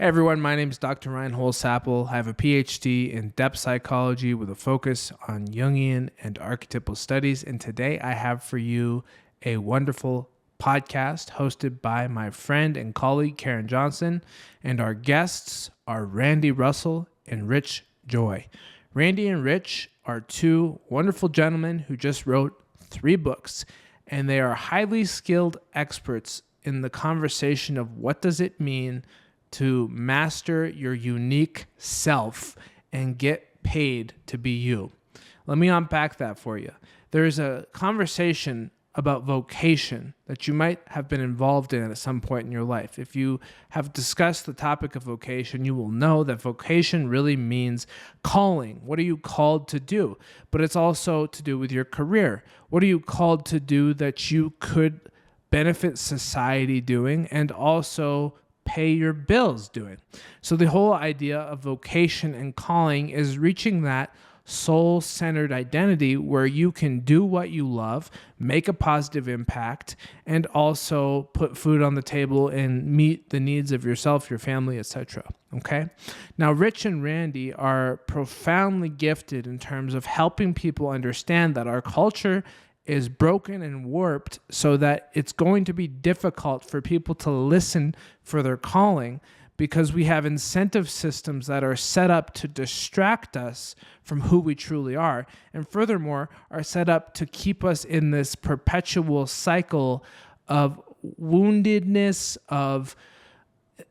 Hey everyone, my name is Dr. Ryan Holsapple. I have a PhD in depth psychology with a focus on Jungian and archetypal studies. And today I have for you a wonderful podcast hosted by my friend and colleague Karen Johnson. And our guests are Randy Russell and Rich Joy. Randy and Rich are two wonderful gentlemen who just wrote 3 books. And they are highly skilled experts in the conversation of what does it mean to master your unique self and get paid to be you. Let me unpack that for you. There is a conversation about vocation that you might have been involved in at some point in your life. If you have discussed the topic of vocation, you will know that vocation really means calling. What are you called to do? But it's also to do with your career. What are you called to do that you could benefit society doing and also pay your bills doing? So the whole idea of vocation and calling is reaching that soul-centered identity where you can do what you love, make a positive impact, and also put food on the table and meet the needs of yourself, your family, etc. Okay? Now, Rich and Randy are profoundly gifted in terms of helping people understand that our culture is broken and warped so that it's going to be difficult for people to listen for their calling because we have incentive systems that are set up to distract us from who we truly are, and furthermore are set up to keep us in this perpetual cycle of woundedness, of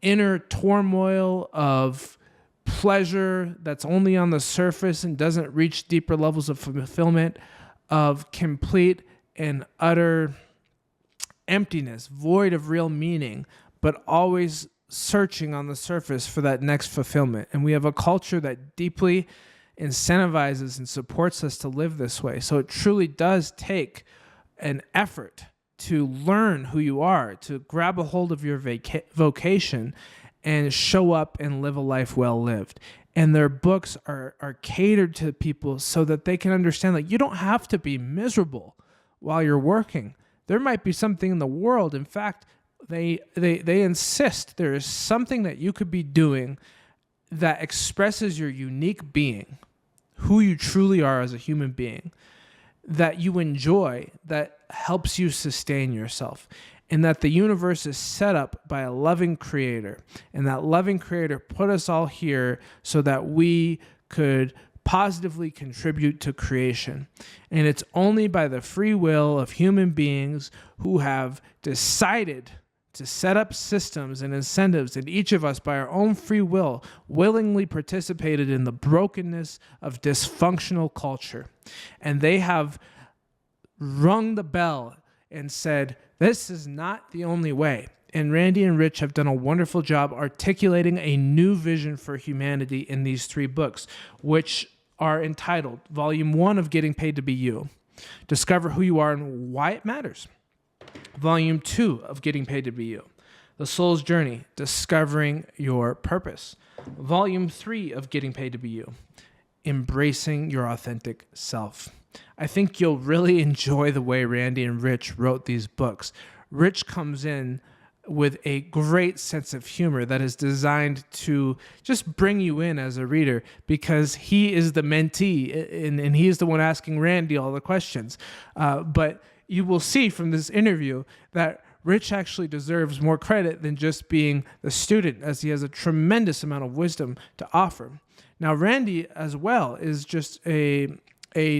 inner turmoil, of pleasure that's only on the surface and doesn't reach deeper levels of fulfillment, of complete and utter emptiness, void of real meaning, but always searching on the surface for that next fulfillment. And we have a culture that deeply incentivizes and supports us to live this way. So it truly does take an effort to learn who you are, to grab a hold of your vocation and show up and live a life well lived. And their books are catered to people so that they can understand that you don't have to be miserable while you're working. There might be something in the world. In fact, they insist there is something that you could be doing that expresses your unique being, who you truly are as a human being, that you enjoy, that helps you sustain yourself. And that the universe is set up by a loving creator. And that loving creator put us all here so that we could positively contribute to creation. And it's only by the free will of human beings who have decided to set up systems and incentives, and each of us, by our own free will, willingly participated in the brokenness of dysfunctional culture. And they have rung the bell and said, this is not the only way. And Randy and Rich have done a wonderful job articulating a new vision for humanity in these 3 books, which are entitled Volume 1 of Getting Paid to Be You, Discover Who You Are and Why It Matters. Volume 2 of Getting Paid to Be You, The Soul's Journey, Discovering Your Purpose. Volume 3 of Getting Paid to Be You, Embracing Your Authentic Self. I think you'll really enjoy the way Randy and Rich wrote these books. Rich comes in with a great sense of humor that is designed to just bring you in as a reader because he is the mentee and he is the one asking Randy all the questions. But you will see from this interview that Rich actually deserves more credit than just being the student, as he has a tremendous amount of wisdom to offer. Now, Randy as well is just a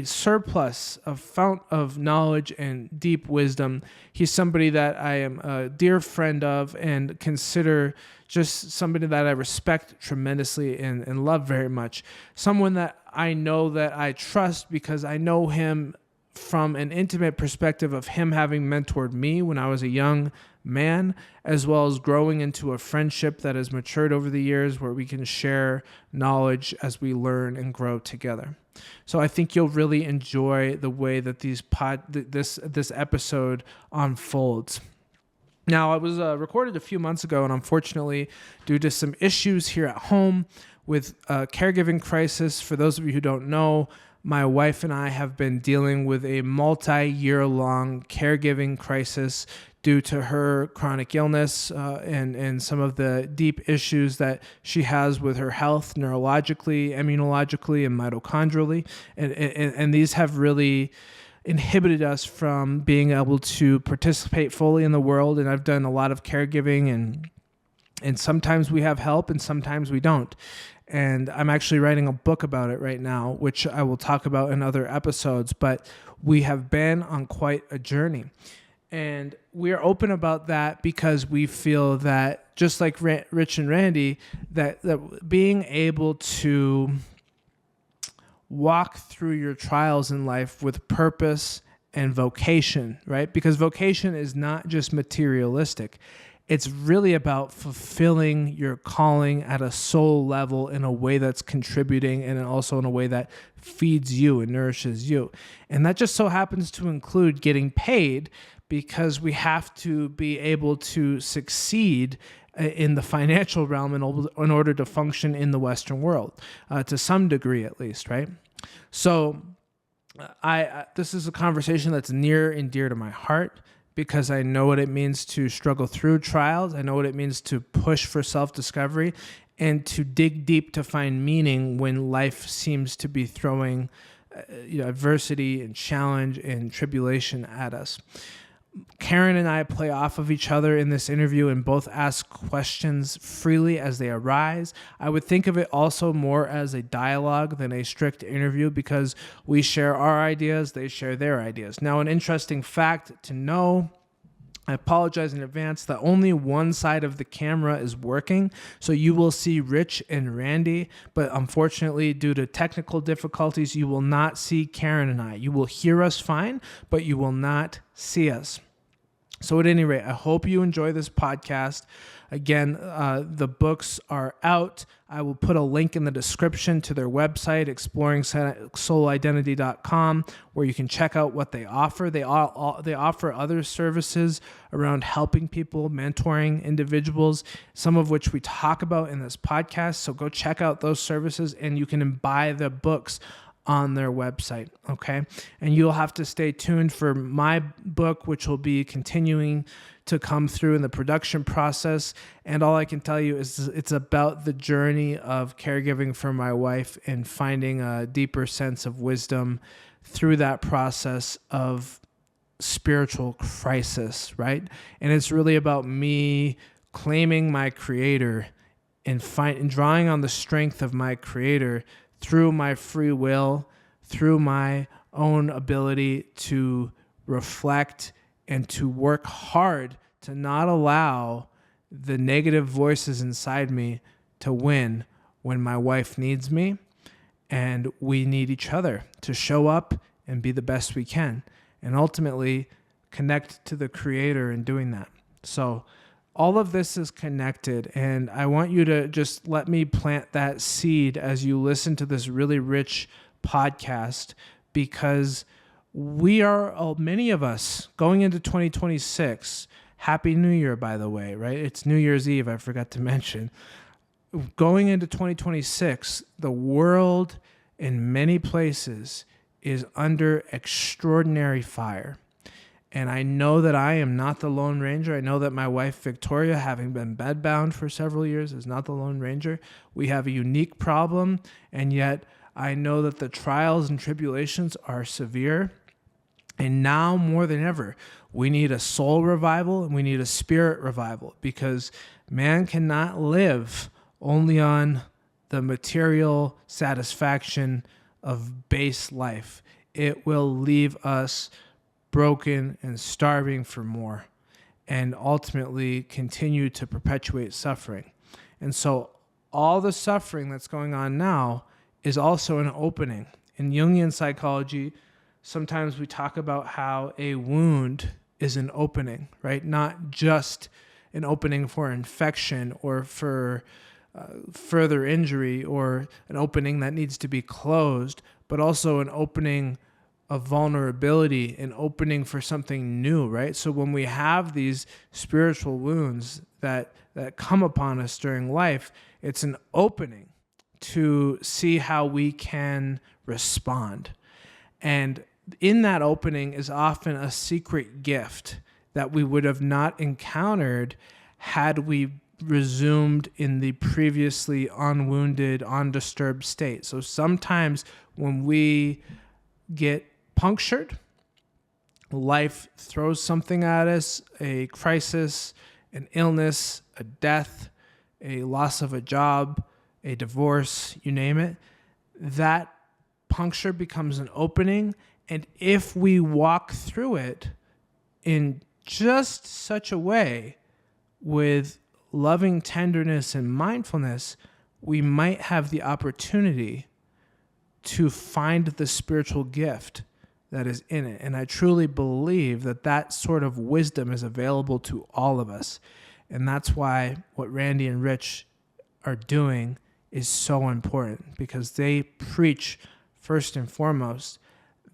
surplus, a fount of knowledge and deep wisdom. He's somebody that I am a dear friend of and consider just somebody that I respect tremendously and love very much. Someone that I know that I trust because I know him from an intimate perspective of him having mentored me when I was a young man, as well as growing into a friendship that has matured over the years where we can share knowledge as we learn and grow together. So I think you'll really enjoy the way that this episode unfolds. Now, it was recorded a few months ago, and unfortunately, due to some issues here at home with a caregiving crisis, for those of you who don't know, my wife and I have been dealing with a multi-year-long caregiving crisis due to her chronic illness and some of the deep issues that she has with her health, neurologically, immunologically, and mitochondrially. And these have really inhibited us from being able to participate fully in the world. And I've done a lot of caregiving, and sometimes we have help and sometimes we don't. And I'm actually writing a book about it right now, which I will talk about in other episodes. But we have been on quite a journey. And we are open about that because we feel that, just like Rich and Randy, that being able to walk through your trials in life with purpose and vocation, right? Because vocation is not just materialistic. It's really about fulfilling your calling at a soul level in a way that's contributing, and also in a way that feeds you and nourishes you. And that just so happens to include getting paid, because we have to be able to succeed in the financial realm in order to function in the Western world, to some degree at least, right? So this is a conversation that's near and dear to my heart, because I know what it means to struggle through trials. I know what it means to push for self-discovery and to dig deep to find meaning when life seems to be throwing adversity and challenge and tribulation at us. Karen and I play off of each other in this interview and both ask questions freely as they arise. I would think of it also more as a dialogue than a strict interview, because we share our ideas, they share their ideas. Now, an interesting fact to know, I apologize in advance, that only one side of the camera is working. So you will see Rich and Randy, but unfortunately, due to technical difficulties, you will not see Karen and I. You will hear us fine, but you will not see us. So at any rate, I hope you enjoy this podcast. Again, the books are out. I will put a link in the description to their website, exploringsoulidentity.com, where you can check out what they offer. They offer other services around helping people, mentoring individuals, some of which we talk about in this podcast. So go check out those services, and you can buy the books on their website, okay? And you'll have to stay tuned for my book, which will be continuing to come through in the production process. And all I can tell you is it's about the journey of caregiving for my wife and finding a deeper sense of wisdom through that process of spiritual crisis, right? And it's really about me claiming my creator and drawing on the strength of my creator through my free will, through my own ability to reflect and to work hard to not allow the negative voices inside me to win when my wife needs me and we need each other to show up and be the best we can, and ultimately connect to the creator in doing that. So all of this is connected, and I want you to just let me plant that seed as you listen to this really rich podcast, because we are, many of us, going into 2026, Happy New Year, by the way, right? It's New Year's Eve, I forgot to mention. Going into 2026, the world in many places is under extraordinary fire. And I know that I am not the Lone Ranger. I know that my wife, Victoria, having been bedbound for several years, is not the Lone Ranger. We have a unique problem, and yet I know that the trials and tribulations are severe. And now more than ever, we need a soul revival and we need a spirit revival, because man cannot live only on the material satisfaction of base life. It will leave us broken and starving for more, and ultimately continue to perpetuate suffering. And so all the suffering that's going on now is also an opening. In Jungian psychology, sometimes we talk about how a wound is an opening, right? Not just an opening for infection or for further injury, or an opening that needs to be closed, but also an opening of vulnerability, an opening for something new, right? So when we have these spiritual wounds that come upon us during life, it's an opening to see how we can respond. And in that opening is often a secret gift that we would have not encountered had we resumed in the previously unwounded, undisturbed state. So sometimes when we get punctured, life throws something at us, a crisis, an illness, a death, a loss of a job, a divorce, you name it, that puncture becomes an opening. And if we walk through it in just such a way with loving tenderness and mindfulness, we might have the opportunity to find the spiritual gift that is in it. And I truly believe that that sort of wisdom is available to all of us. And that's why what Randy and Rich are doing is so important, because they preach first and foremost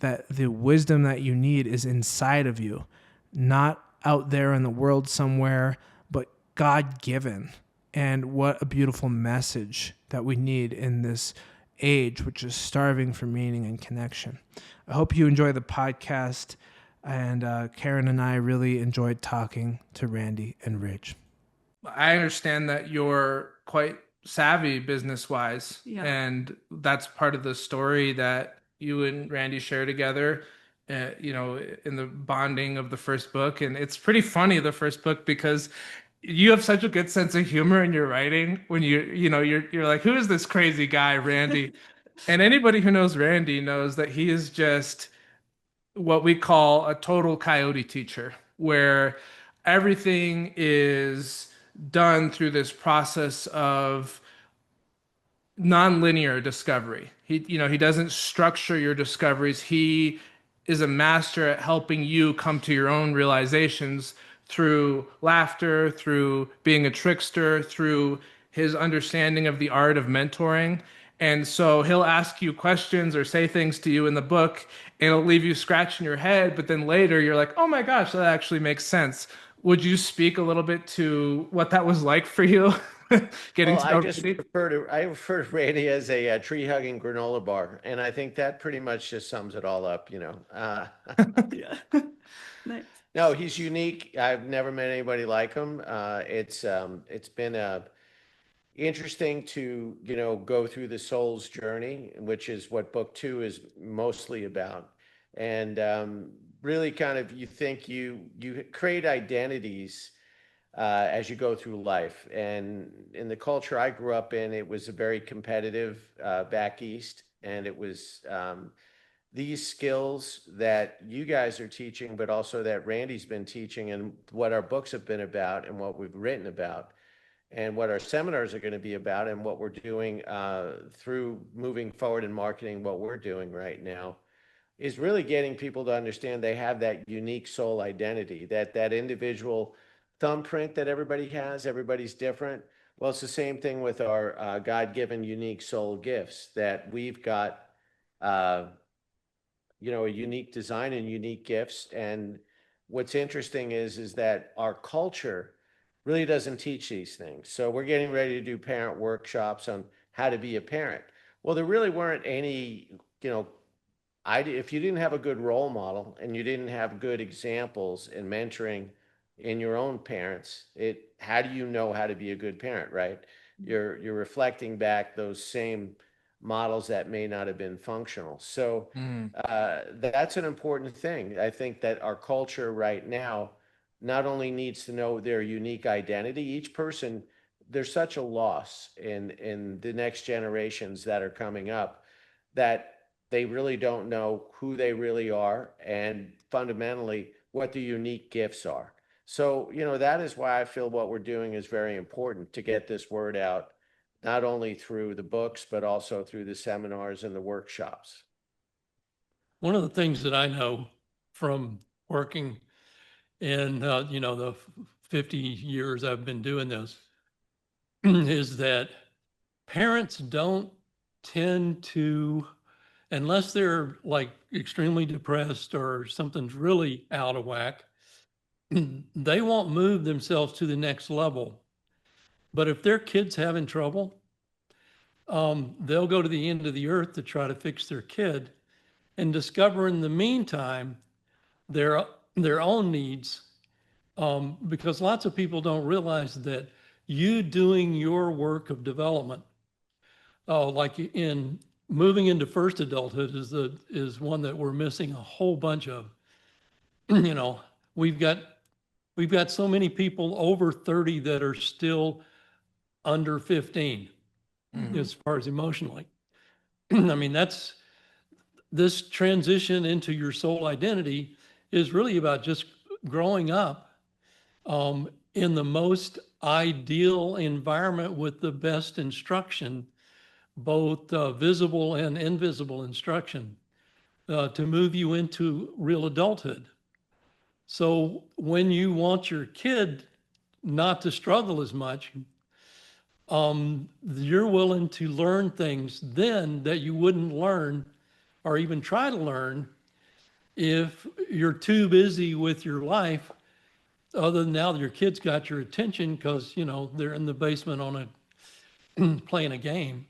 that the wisdom that you need is inside of you, not out there in the world somewhere, but God-given. And what a beautiful message that we need in this age, which is starving for meaning and connection. I hope you enjoy the podcast. And Karen and I really enjoyed talking to Randy and Rich. I understand that you're quite savvy business-wise, Yeah. and that's part of the story that you and Randy share together. In the bonding of the first book, and it's pretty funny, the first book, because you have such a good sense of humor in your writing. When you're like, who is this crazy guy, Randy? And anybody who knows Randy knows that he is just what we call a total coyote teacher, where everything is done through this process of nonlinear discovery. He doesn't structure your discoveries. He is a master at helping you come to your own realizations through laughter, through being a trickster, through his understanding of the art of mentoring. And so he'll ask you questions or say things to you in the book, and it'll leave you scratching your head. But then later you're like, oh my gosh, that actually makes sense. Would you speak a little bit to what that was like for you, getting Well, to I know just Randy? refer to Randy as a, tree hugging granola bar, and I think that pretty much just sums it all up. Yeah. Nice. No, he's unique. I've never met anybody like him. It's been interesting to go through the soul's journey, which is what book two is mostly about, and really kind of you think you create identities as you go through life. And in the culture I grew up in, it was a very competitive back east, and it was these skills that you guys are teaching, but also that Randy's been teaching, and what our books have been about, and what we've written about, and what our seminars are going to be about, and what we're doing through moving forward in marketing, what we're doing right now is really getting people to understand they have that unique soul identity, that individual thumbprint that everybody has. Everybody's different. Well, it's the same thing with our God-given unique soul gifts, that we've got uh, a unique design and unique gifts. And what's interesting is that our culture really doesn't teach these things. So we're getting ready to do parent workshops on how to be a parent. Well, there really weren't any, if you didn't have a good role model and you didn't have good examples and mentoring in your own parents, how do you know how to be a good parent, right? You're reflecting back those same models that may not have been functional. So Mm. that's an important thing. I think that our culture right now not only needs to know their unique identity, each person, there's such a loss in the next generations that are coming up, that they really don't know who they really are, and fundamentally what the unique gifts are. So, that is why I feel what we're doing is very important, to get this word out, not only through the books, but also through the seminars and the workshops. One of the things that I know from working in, the 50 years I've been doing this is that parents don't tend to, unless they're like extremely depressed or something's really out of whack, they won't move themselves to the next level. But if their kid's having trouble, they'll go to the end of the earth to try to fix their kid, and discover in the meantime their their own needs Because lots of people don't realize that you doing your work of development, like in moving into first adulthood is one that we're missing a whole bunch of. You know, we've got so many people over 30 that are still under 15 as far as emotionally. I mean, this transition into your soul identity is really about just growing up in the most ideal environment with the best instruction, both visible and invisible instruction, to move you into real adulthood. So when you want your kid not to struggle as much, you're willing to learn things then that you wouldn't learn or even try to learn if you're too busy with your life, other than now that your kids got your attention because, you know, they're in the basement on a playing a game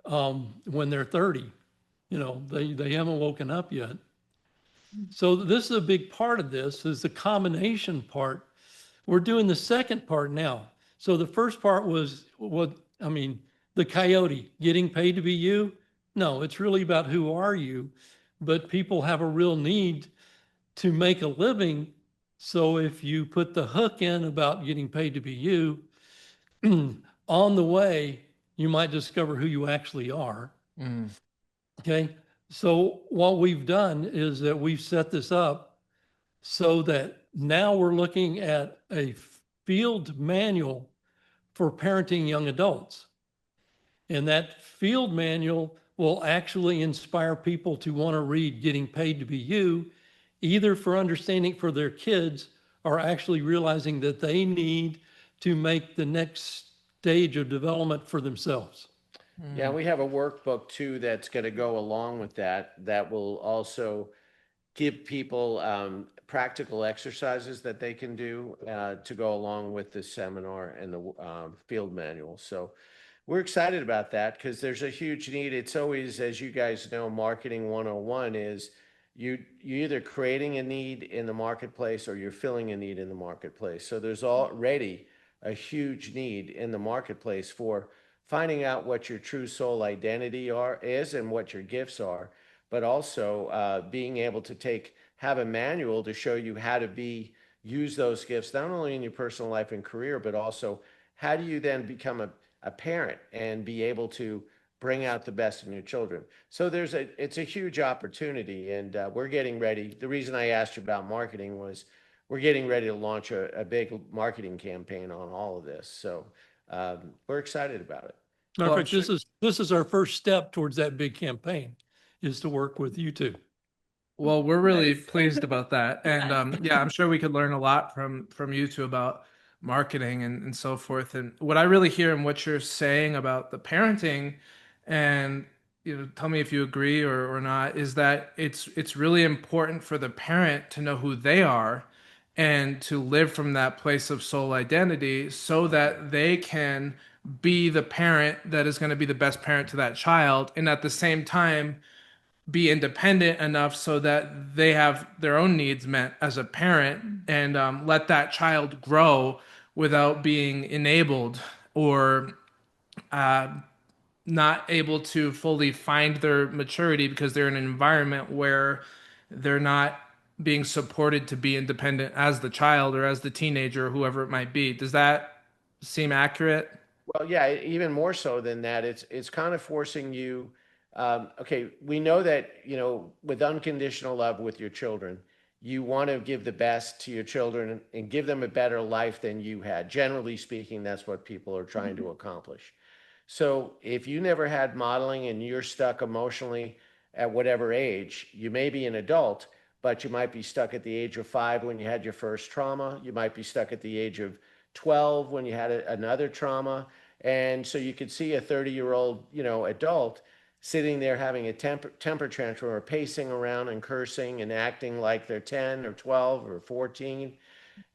when they're 30. You know, they haven't woken up yet. So this is a big part of this is the combination part. We're doing the second part now. So the first part was the coyote, getting paid to be you. No, it's really about who are you, but people have a real need to make a living. So if you put the hook in about getting paid to be you, on the way, you might discover who you actually are. Okay. So what we've done is that we've set this up so that now we're looking at a field manual for parenting young adults. And that field manual will actually inspire people to want to read Getting Paid to Be You, either for understanding for their kids or actually realizing that they need to make the next stage of development for themselves. Yeah, we have a workbook too that's going to go along with that, that will also give people practical exercises that they can do to go along with the seminar and the field manual. So we're excited about that because there's a huge need. It's always, as you guys know, marketing 101 is you're either creating a need in the marketplace or you're filling a need in the marketplace. So there's already a huge need in the marketplace for finding out what your true soul identity is and what your gifts are, but also being able to have a manual to show you how to use those gifts, not only in your personal life and career, but also how do you then become a parent and be able to bring out the best in your children. So it's a huge opportunity, and we're getting ready. The reason I asked you about marketing was we're getting ready to launch a big marketing campaign on all of this. So we're excited about it. Matter Well, of fact, this is our first step towards that big campaign, is to work with you two. Well, we're really Nice. pleased about that. And Yeah. yeah, I'm sure we could learn a lot from you two about marketing and so forth. And what I really hear in what you're saying about the parenting, and you know, tell me if you agree or not, is that it's really important for the parent to know who they are and to live from that place of soul identity so that they can be the parent that is going to be the best parent to that child, and at the same time be independent enough so that they have their own needs met as a parent, and let that child grow without being enabled or not able to fully find their maturity because they're in an environment where they're not being supported to be independent as the child or as the teenager or whoever it might be. Does that seem accurate? Well, yeah, even more so than that, it's kind of forcing you. Okay, we know that, with unconditional love with your children, you want to give the best to your children and give them a better life than you had. Generally speaking, that's what people are trying to accomplish. So if you never had modeling and you're stuck emotionally at whatever age, you may be an adult, but you might be stuck at the age of 5 when you had your first trauma. You might be stuck at the age of 12 when you had another trauma. And so you could see a 30-year-old, adult sitting there having a temper tantrum or pacing around and cursing and acting like they're 10 or 12 or 14,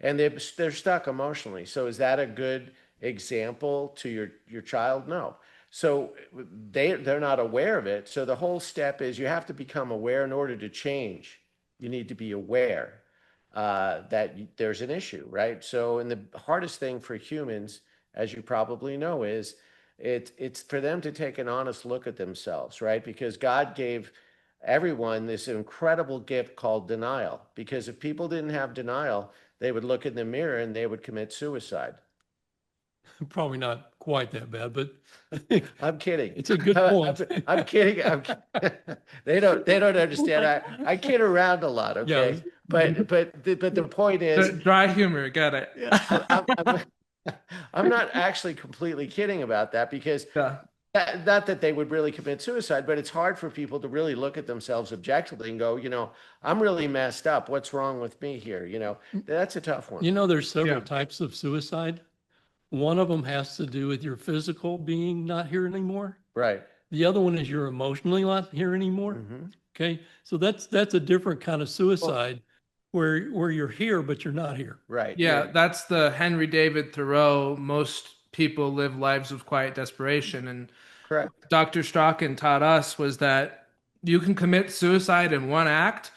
and they're stuck emotionally. So is that a good example to your child? No. So they're not aware of it. So the whole step is you have to become aware in order to change. You need to be aware. there's an issue, right? So, and the hardest thing for humans, as you probably know, is it's for them to take an honest look at themselves, right? Because God gave everyone this incredible gift called denial. Because if people didn't have denial, they would look in the mirror and they would commit suicide. Probably not quite that bad, but I'm kidding. it's a good point. I'm kidding. They don't understand. I kid around a lot, Yeah. okay? But the point is, Dry humor, got it. I'm, I'm not actually completely kidding about that, because Yeah. not that they would really commit suicide, but it's hard for people to really look at themselves objectively and go, I'm really messed up. What's wrong with me here? That's a tough one. There's several Yeah. types of suicide. One of them has to do with your physical being not here anymore. Right. The other one is you're emotionally not here anymore. Mhm. Okay, so that's a different kind of suicide where you're here but you're not here. Right. Yeah, that's the Henry David Thoreau. Most people live lives of quiet desperation. And Correct. Dr. Strachan taught us was that you can commit suicide in one act,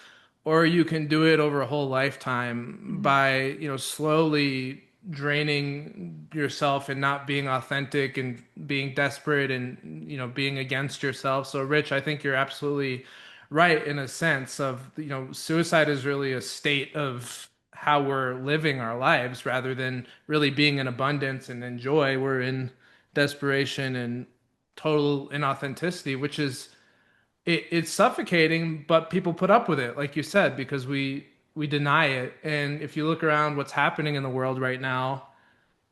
or you can do it over a whole lifetime by, slowly draining yourself and not being authentic and being desperate and, being against yourself. So, Rich, I think you're absolutely right in a sense of, suicide is really a state of how we're living our lives rather than really being in abundance and enjoy. We're in desperation and total inauthenticity, which is it's suffocating, but people put up with it, like you said, because we deny it. And if you look around what's happening in the world right now,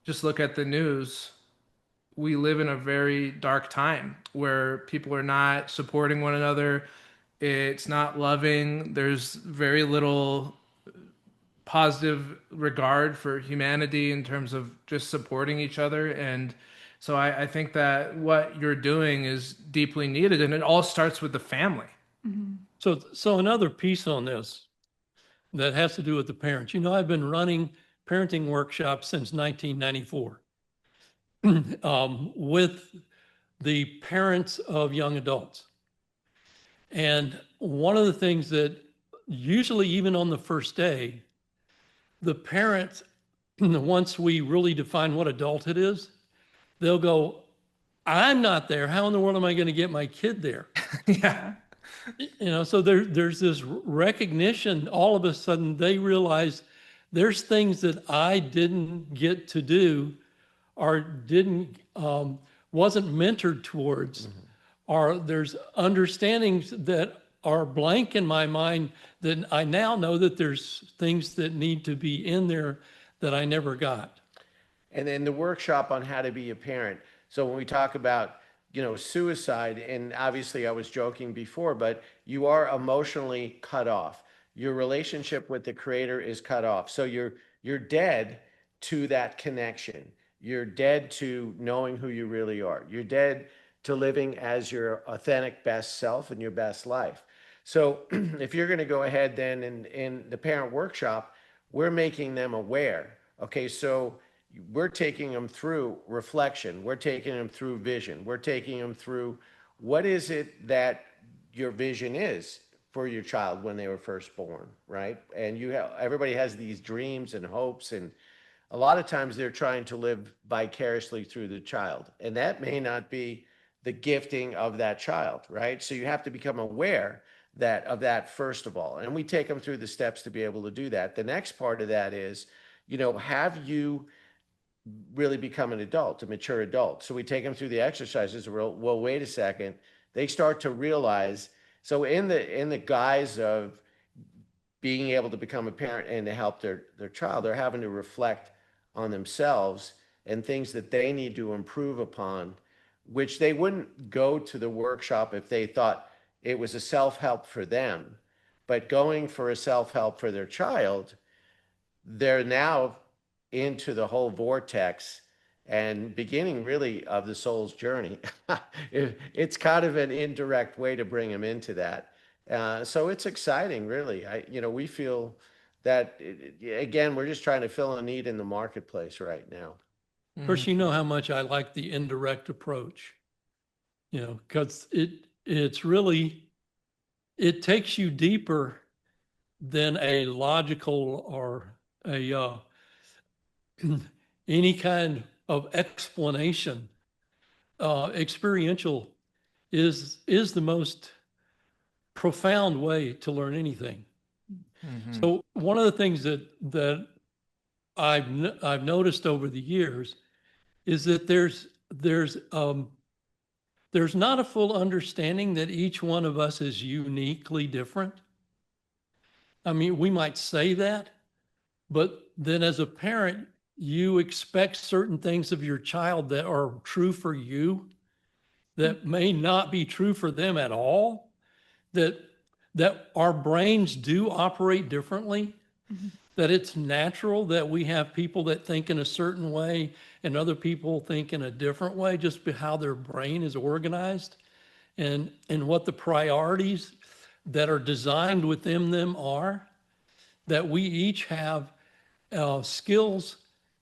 just look at the news. We live in a very dark time where people are not supporting one another. It's not loving. There's very little positive regard for humanity in terms of just supporting each other. And so I think that what you're doing is deeply needed, and it all starts with the family. So another piece on this that has to do with the parents. I've been running parenting workshops since 1994 with the parents of young adults. And one of the things that usually, even on the first day, the parents, once we really define what adulthood is, they'll go, I'm not there. How in the world am I going to get my kid there? Yeah. So there's this recognition. All of a sudden, they realize there's things that I didn't get to do or wasn't mentored towards, or there's understandings that are blank in my mind that I now know that there's things that need to be in there that I never got. And then the workshop on how to be a parent. So when we talk about, suicide, and obviously I was joking before, but you are emotionally cut off. Your relationship with the creator is cut off. So you're dead to that connection. You're dead to knowing who you really are. You're dead to living as your authentic best self and your best life. So if you're going to go ahead then in the parent workshop, we're making them aware. Okay, so we're taking them through reflection. We're taking them through vision. We're taking them through what is it that your vision is for your child when they were first born, right? And everybody has these dreams and hopes, and a lot of times they're trying to live vicariously through the child, and that may not be the gifting of that child, right? So you have to become aware of that first of all, and we take them through the steps to be able to do that. The next part of that is, have you really become an adult, a mature adult? So we take them through the exercises. Well, wait a second. They start to realize. So in the guise of being able to become a parent and to help their child, they're having to reflect on themselves and things that they need to improve upon, which they wouldn't go to the workshop if they thought it was a self-help for them. But going for a self-help for their child, they're now into the whole vortex and beginning really of the soul's journey. It's kind of an indirect way to bring them into that. So it's exciting, really. We feel that, again, we're just trying to fill a need in the marketplace right now. Of course, you know how much I like the indirect approach, because it's really, it takes you deeper than a logical or a any kind of explanation. Experiential is the most profound way to learn anything. So one of the things that I've noticed over the years is that there's not a full understanding that each one of us is uniquely different. I mean, we might say that, but then as a parent, you expect certain things of your child that are true for you that may not be true for them at all, that our brains do operate differently, that it's natural that we have people that think in a certain way and other people think in a different way, just how their brain is organized and what the priorities that are designed within them are, that we each have skills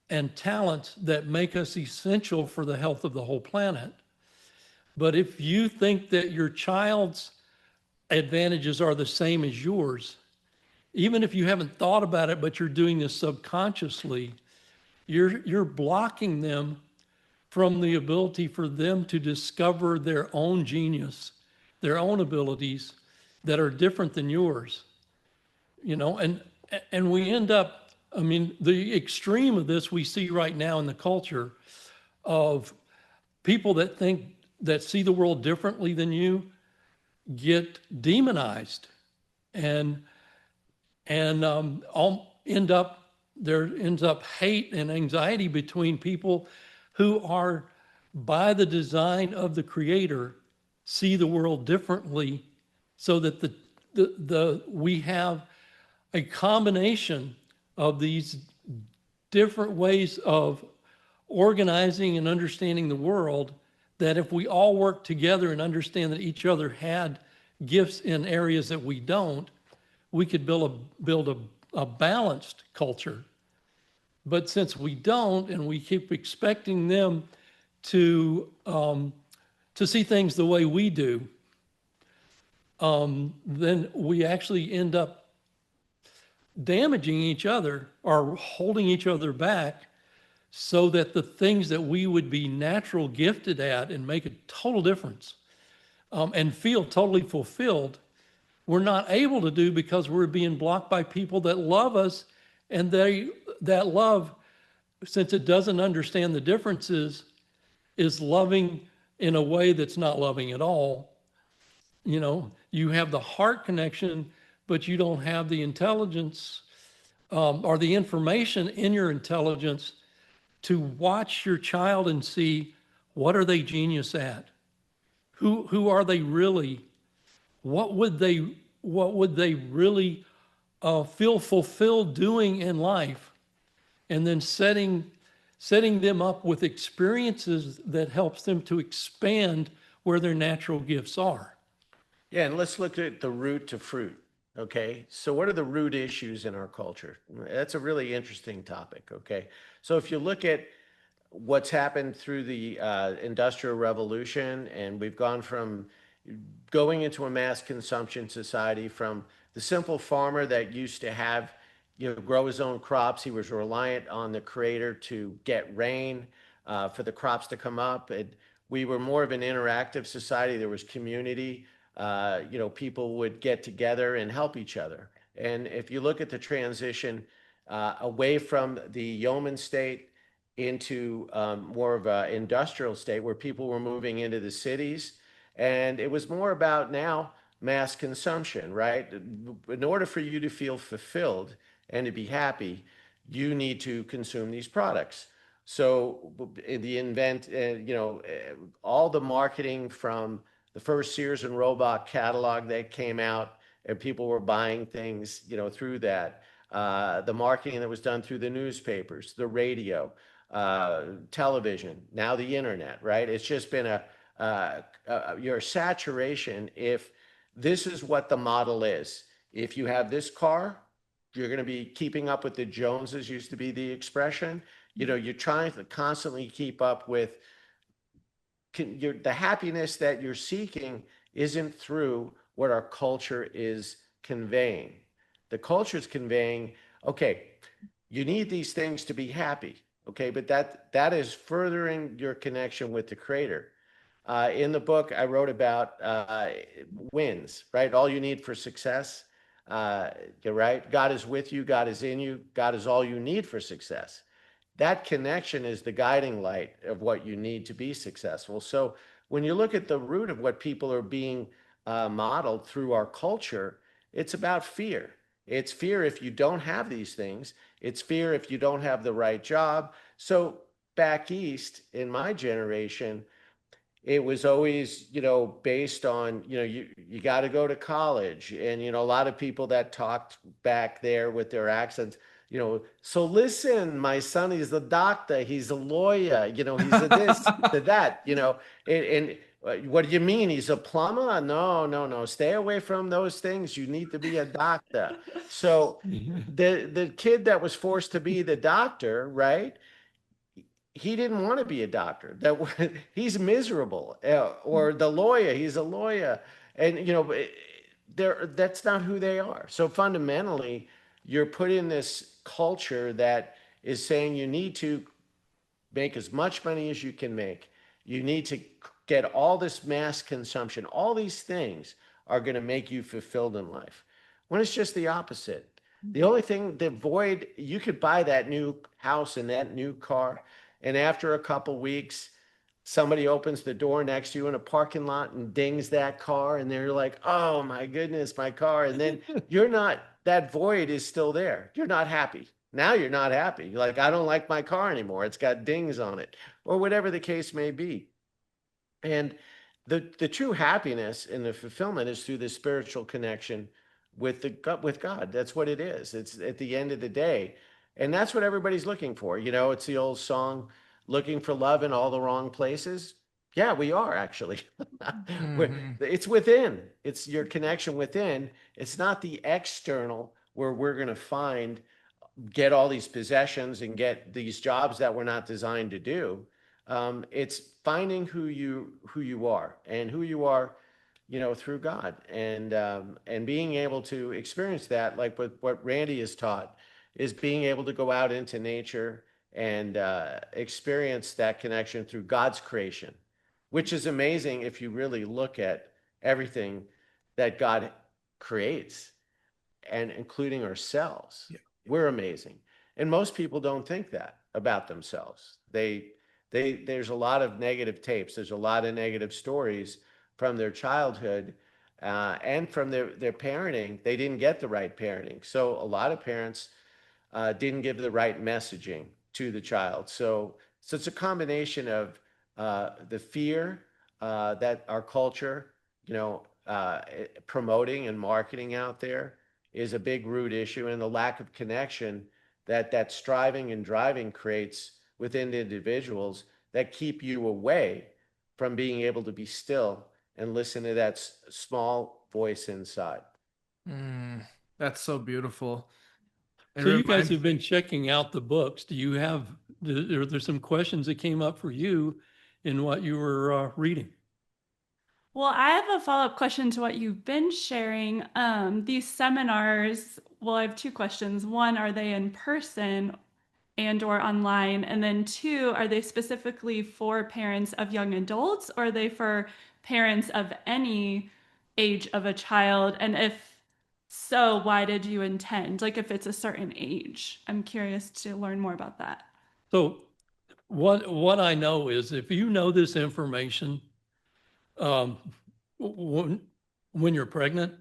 and talents that make us essential for the health of the whole planet. But if you think that your child's advantages are the same as yours, even if you haven't thought about it, but you're doing this subconsciously, you're blocking them from the ability for them to discover their own genius, their own abilities that are different than yours. You know, and we end up, I mean, the extreme of this we see right now in the culture of people that see the world differently than you get demonized and all end up there ends up hate and anxiety between people who are by the design of the creator see the world differently, so that we have a combination of these different ways of organizing and understanding the world, that if we all work together and understand that each other had gifts in areas that we don't, we could build a balanced culture. But since we don't, and we keep expecting them to see things the way we do, then we actually end up damaging each other or holding each other back, so that the things that we would be natural gifted at and make a total difference and feel totally fulfilled, we're not able to do because we're being blocked by people that love us, and that love, since it doesn't understand the differences, is loving in a way that's not loving at all. You know, you have the heart connection, but you don't have the intelligence or the information in your intelligence to watch your child and see, what are they genius at? Who are they really? What would they really feel fulfilled doing in life? And then setting them up with experiences that helps them to expand where their natural gifts are. Yeah, and let's look at the root to fruit. Okay, so what are the root issues in our culture? That's a really interesting topic. Okay, so if you look at what's happened through the Industrial Revolution, and we've gone from going into a mass consumption society, from the simple farmer that used to have, grow his own crops. He was reliant on the creator to get rain for the crops to come up. We were more of an interactive society. There was community. People would get together and help each other. And if you look at the transition away from the yeoman state into more of an industrial state, where people were moving into the cities, and it was more about now mass consumption, right? In order for you to feel fulfilled and to be happy, you need to consume these products. So all the marketing from the first Sears and Roebuck catalog that came out, and people were buying things, through that. The marketing that was done through the newspapers, the radio, television, now the internet, right? It's just been your saturation. If this is what the model is, if you have this car, you're going to be keeping up with the Joneses, used to be the expression. You're trying to constantly keep up with the happiness that you're seeking isn't through what our culture is conveying. The culture is conveying, okay, you need these things to be happy. Okay, but that is furthering your connection with the creator. In the book, I wrote about wins, right? All you need for success. You're right. God is with you. God is in you. God is all you need for success. That connection is the guiding light of what you need to be successful. So when you look at the root of what people are being modeled through our culture, it's about fear. It's fear if you don't have these things. It's fear if you don't have the right job. So back east in my generation, it was always, based on, you got to go to college. And, a lot of people that talked back there with their accents, so listen, my son, he's a doctor, he's a lawyer, he's a this, to that, and what do you mean? He's a plumber? No, no, no. Stay away from those things. You need to be a doctor. So the kid that was forced to be the doctor, right? He didn't want to be a doctor. He's miserable. Or the lawyer, he's a lawyer, and that's not who they are. So fundamentally, you're put in this culture that is saying you need to make as much money as you can make. You need to get all this mass consumption. All these things are going to make you fulfilled in life. When it's just the opposite. The only thing, the void, you could buy that new house and that new car, and after a couple weeks, somebody opens the door next to you in a parking lot and dings that car, and they're like, oh my goodness, my car. And then you're not, that void is still there. You're not happy. Now you're not happy. You're like, I don't like my car anymore. It's got dings on it, or whatever the case may be. And the true happiness and the fulfillment is through the spiritual connection with God. That's what it is. It's at the end of the day. And that's what everybody's looking for. It's the old song, looking for love in all the wrong places. Yeah, we are actually. It's within. It's your connection within. It's not the external where we're going to get all these possessions and get these jobs that we're not designed to do. It's finding who you are, and who you are, through God, and being able to experience that, like what Randy has taught, is being able to go out into nature and experience that connection through God's creation, which is amazing if you really look at everything that God creates, and including ourselves. Yeah. We're amazing. And most people don't think that about themselves. There's a lot of negative tapes. There's a lot of negative stories from their childhood, and from their parenting. They didn't get the right parenting. So a lot of parents didn't give the right messaging to the child. So it's a combination of the fear that our culture, promoting and marketing out there, is a big root issue, and the lack of connection that striving and driving creates within individuals that keep you away from being able to be still and listen to that small voice inside. That's so beautiful. So you guys have been checking out the books. Do you have, there's some questions that came up for you in what you were reading? Well, I have a follow-up question to what you've been sharing. These seminars, well, I have two questions. One, are they in person and or online? And then two, are they specifically for parents of young adults, or are they for parents of any age of a child? And if so, why did you intend, like if it's a certain age? I'm curious to learn more about that. So what I know is, if you know this information, when you're pregnant,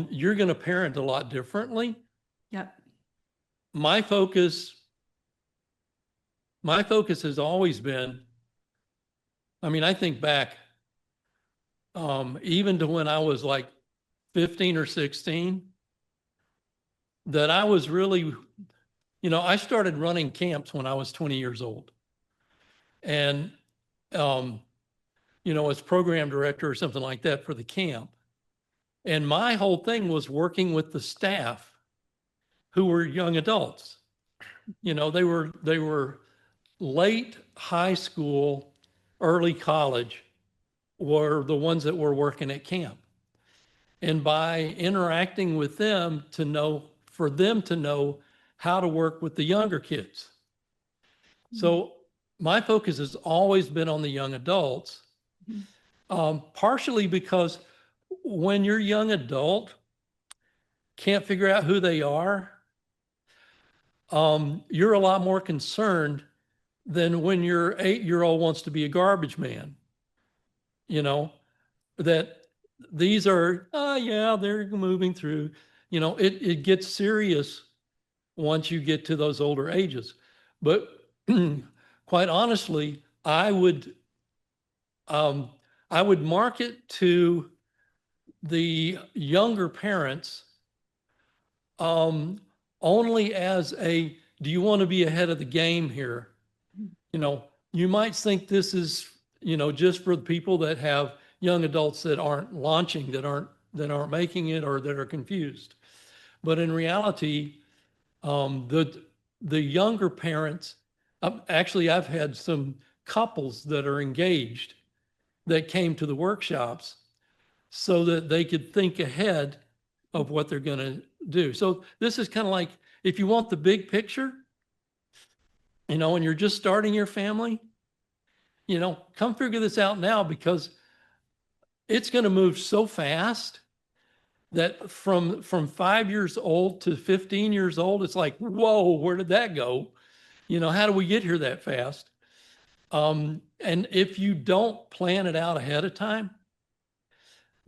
you're going to parent a lot differently. Yep. My focus has always been, I think back, even to when I was like 15 or 16, that I was really, I started running camps when I was 20 years old. And, as program director or something like that for the camp. And my whole thing was working with the staff who were young adults. They were late high school, early college were the ones that were working at camp. and by interacting with them for them to know how to work with the younger kids. So my focus has always been on the young adults, partially because when your young adult can't figure out who they are, you're a lot more concerned than when your 8-year-old wants to be a garbage man. You know, that these are, oh yeah, they're moving through. You know, it gets serious once you get to those older ages. But quite honestly, um, I would market to the younger parents only as a, do you want to be ahead of the game here? You know, you might think this is, you know, just for the people that have young adults that aren't launching, that aren't making it, or that are confused. But in reality, the younger parents, actually, I've had some couples that are engaged that came to the workshops so that they could think ahead of what they're going to do. So this is kind of like, if you want the big picture, you know, and you're just starting your family, you know, come figure this out now, because it's going to move so fast that from 5 years old to 15 years old, it's like, whoa, where did that go? You know, how do we get here that fast? And if you don't plan it out ahead of time,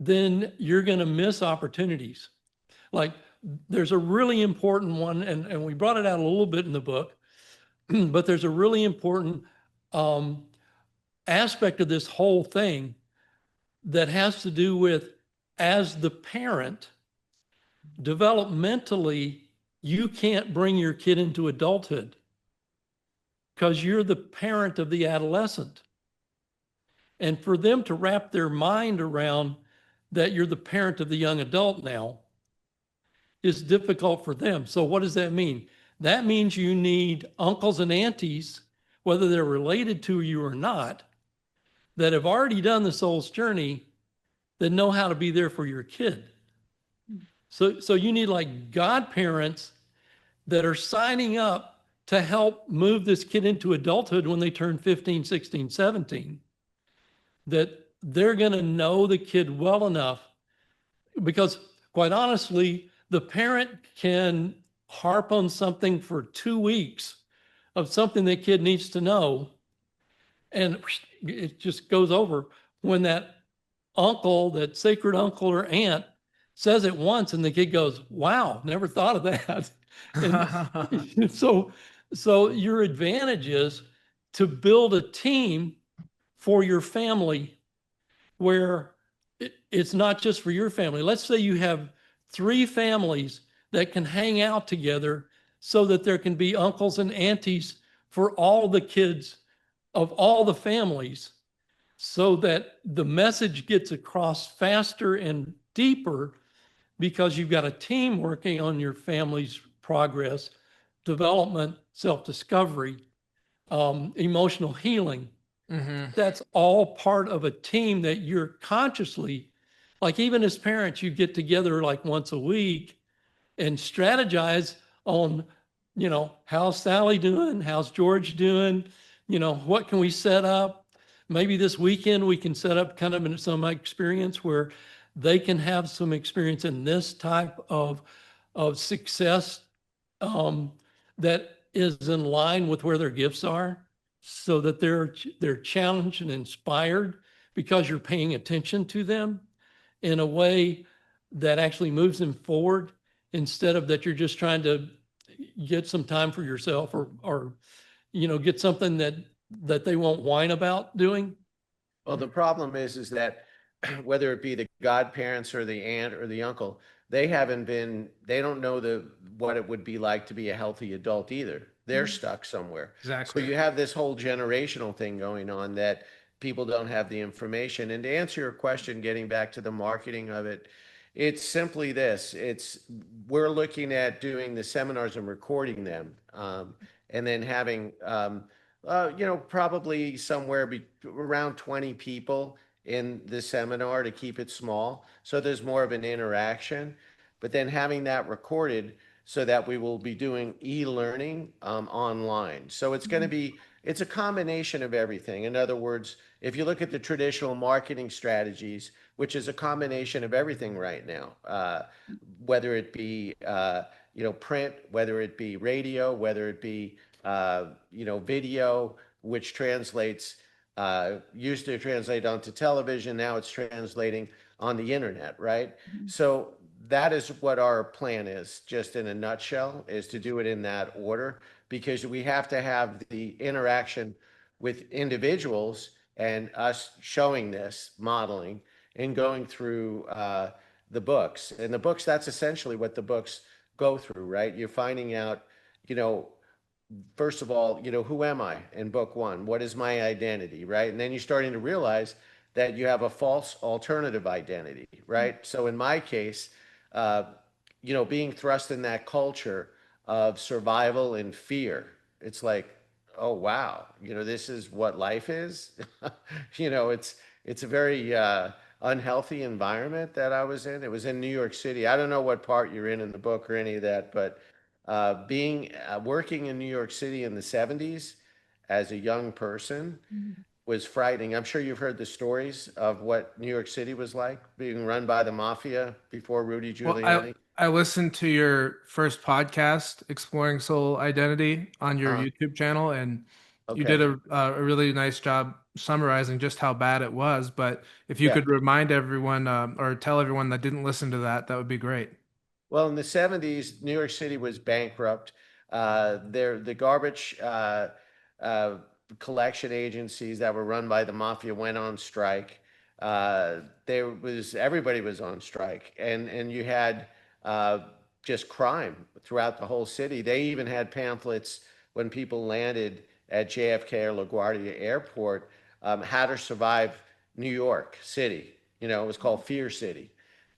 then you're going to miss opportunities. Like, there's a really important one, and we brought it out a little bit in the book, but there's a really important aspect of this whole thing that has to do with, as the parent, developmentally, you can't bring your kid into adulthood because you're the parent of the adolescent. And for them to wrap their mind around that you're the parent of the young adult now is difficult for them. So what does that mean? That means you need uncles and aunties, whether they're related to you or not, that have already done the soul's journey, that know how to be there for your kid. So you need like godparents that are signing up to help move this kid into adulthood when they turn 15, 16, 17, that they're going to know the kid well enough, because quite honestly, the parent can harp on something for 2 weeks of something the kid needs to know, and it just goes over. When that uncle, that sacred uncle or aunt, says it once, and the kid goes, wow, never thought of that. And so your advantage is to build a team for your family where it's not just for your family. Let's say you have 3 families that can hang out together so that there can be uncles and aunties for all the kids of all the families, so that the message gets across faster and deeper, because you've got a team working on your family's progress, development, self-discovery, emotional healing. That's all part of a team that you're consciously, like, even as parents, you get together like once a week and strategize on, you know, how's Sally doing? How's George doing? You know, what can we set up? Maybe this weekend we can set up kind of some experience where they can have some experience in this type of success that is in line with where their gifts are, so that they're challenged and inspired because you're paying attention to them in a way that actually moves them forward, instead of that you're just trying to get some time for yourself, or you know, get something that they won't whine about doing. Well, the problem is that whether it be the godparents or the aunt or the uncle, they don't know what it would be like to be a healthy adult either. They're stuck somewhere. Exactly. So you have this whole generational thing going on that people don't have the information. And to answer your question, getting back to the marketing of it, it's simply this. We're looking at doing the seminars and recording them, and then having, probably somewhere around 20 people in the seminar to keep it small. So there's more of an interaction, but then having that recorded so that we will be doing e-learning online. So it's going to be, it's a combination of everything. In other words, if you look at the traditional marketing strategies, which is a combination of everything right now, whether it be print, whether it be radio, whether it be video, which translates used to translate onto television. Now it's translating on the internet, right? So that is what our plan is, just in a nutshell, is to do it in that order, because we have to have the interaction with individuals and us showing this modeling and going through the books. And the books, that's essentially what the books go through, right? You're finding out, you know, first of all, who am I in book one? What is my identity, right? And then you're starting to realize that you have a false alternative identity, right? So in my case, uh, being thrust in that culture of survival and fear, it's like, oh wow, this is what life is. It's a very unhealthy environment that I was in. It was in New York City. I don't know what part you're in the book or any of that, but being working in New York City in the 70s as a young person was frightening. I'm sure you've heard the stories of what New York City was like, being run by the mafia before Rudy Well, I Giuliani. I listened to your first podcast, Exploring Soul Identity, on your Uh, YouTube channel, and you did okay. a really nice job summarizing just how bad it was. But if you Yeah. could remind everyone or tell everyone that didn't listen to that, that would be great. Well, in the 70s, New York City was bankrupt. The garbage uh, collection agencies that were run by the mafia went on strike. Everybody was on strike, and you had uh, just crime throughout the whole city. They even had pamphlets when people landed at JFK or LaGuardia Airport, how to survive New York City. It was called Fear City.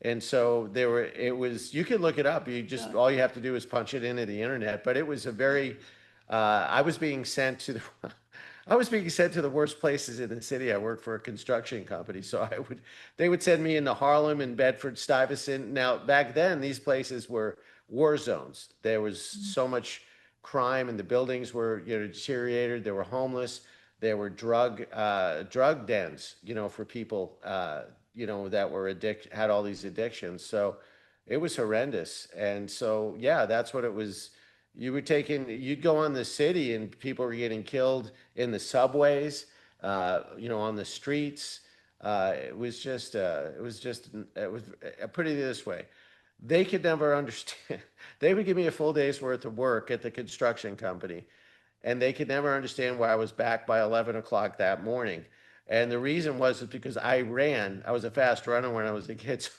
And so you can look it up. All you have to do is punch it into the internet. But it was a very, I was being sent to the, I was being sent to the worst places in the city. I worked for a construction company. So they would send me into Harlem and Bedford Stuyvesant. Now, back then, these places were war zones. There was so much crime and the buildings were, deteriorated. They were homeless. There were drug dens, for people, that were had all these addictions. So it was horrendous. And so, yeah, that's what it was. You'd go on the city and people were getting killed in the subways, on the streets. Put it this way. They could never understand. They would give me a full day's worth of work at the construction company, and they could never understand why I was back by 11 o'clock that morning. And the reason was because I ran. I was a fast runner when I was a kid. So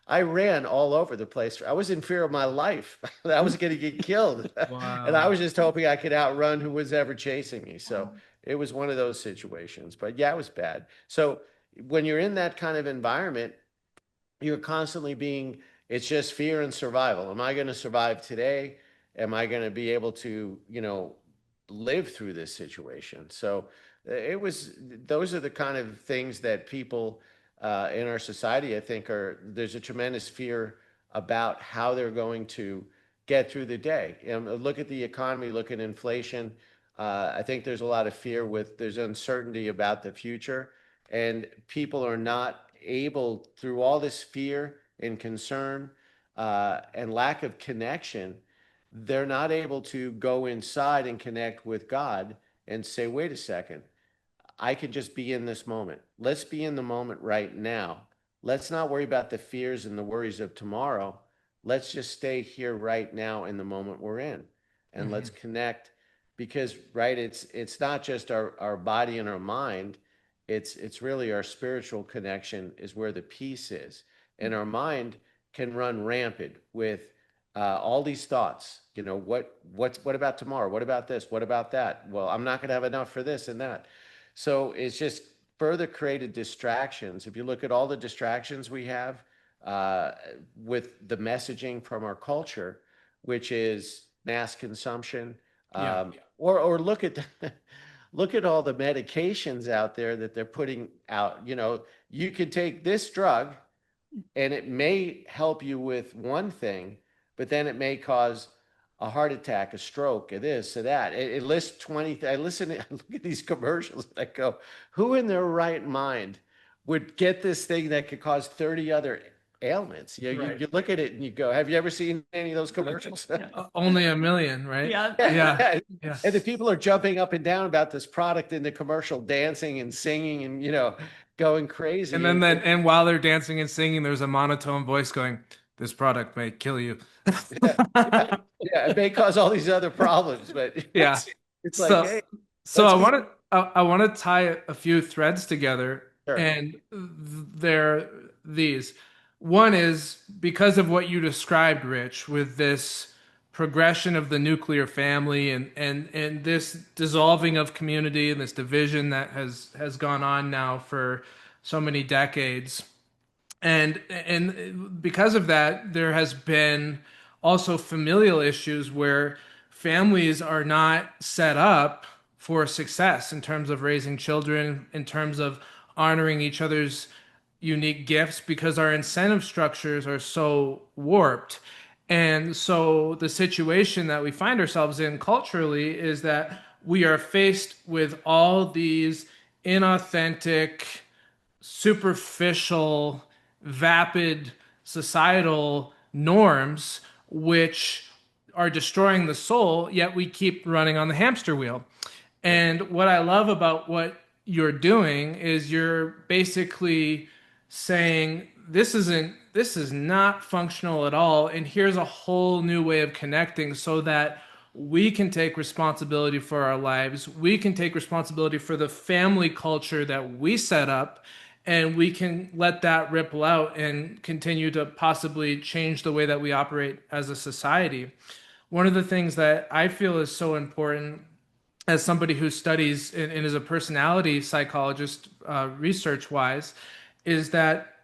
I ran all over the place. I was in fear of my life. I was going to get killed. And I Wow. was just hoping I could outrun who was ever chasing me. So it was one of those situations. But yeah, it was bad. So when you're in that kind of environment, you're constantly it's just fear and survival. Am I going to survive today? Am I going to be able to, live through this situation? So those are the kind of things that people in our society, I think, there's a tremendous fear about how they're going to get through the day. Look at the economy, look at inflation. I think there's a lot of fear there's uncertainty about the future, and people are not able, through all this fear and concern and lack of connection, they're not able to go inside and connect with God and say, wait a second, I can just be in this moment. Let's be in the moment right now. Let's not worry about the fears and the worries of tomorrow. Let's just stay here right now in the moment we're in. And let's Mhm. connect, because right, it's not just our body and our mind. It's really our spiritual connection is where the peace is. And our mind can run rampant with all these thoughts. What about tomorrow? What about this? What about that? Well, I'm not going to have enough for this and that. So it's just further created distractions. If you look at all the distractions we have uh, with the messaging from our culture, which is mass consumption, Yeah. or look at look at all the medications out there that they're putting out. You could take this drug and it may help you with one thing, but then it may cause a heart attack, a stroke, a this, or that. It lists 20. I listen, I look at these commercials and I go, who in their right mind would get this thing that could cause 30 other ailments? Right. You look at it and you go, have you ever seen any of those commercials? Only a million, right? Yeah. Yeah. Yeah. And the people are jumping up and down about this product in the commercial, dancing and singing and, going crazy. And while they're dancing and singing, there's a monotone voice going, "This product may kill you." Yeah, it may cause all these other problems, but Yeah. it's So, like, hey, so let's I want to tie a few threads together, Sure. and they're these. One is because of what you described, Rich, with this progression of the nuclear family and this dissolving of community and this division that has gone on now for so many decades. And because of that, there has been also familial issues where families are not set up for success in terms of raising children, in terms of honoring each other's unique gifts, because our incentive structures are so warped. And so the situation that we find ourselves in culturally is that we are faced with all these inauthentic, superficial, vapid societal norms, which are destroying the soul, yet we keep running on the hamster wheel. And what I love about what you're doing is you're basically saying this is not functional at all, and here's a whole new way of connecting so that we can take responsibility for our lives, we can take responsibility for the family culture that we set up, and we can let that ripple out and continue to possibly change the way that we operate as a society. One of the things that I feel is so important as somebody who studies and is a personality psychologist, research wise, is that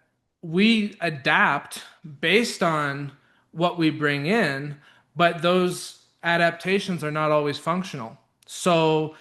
we adapt based on what we bring in, but those adaptations are not always functional. So,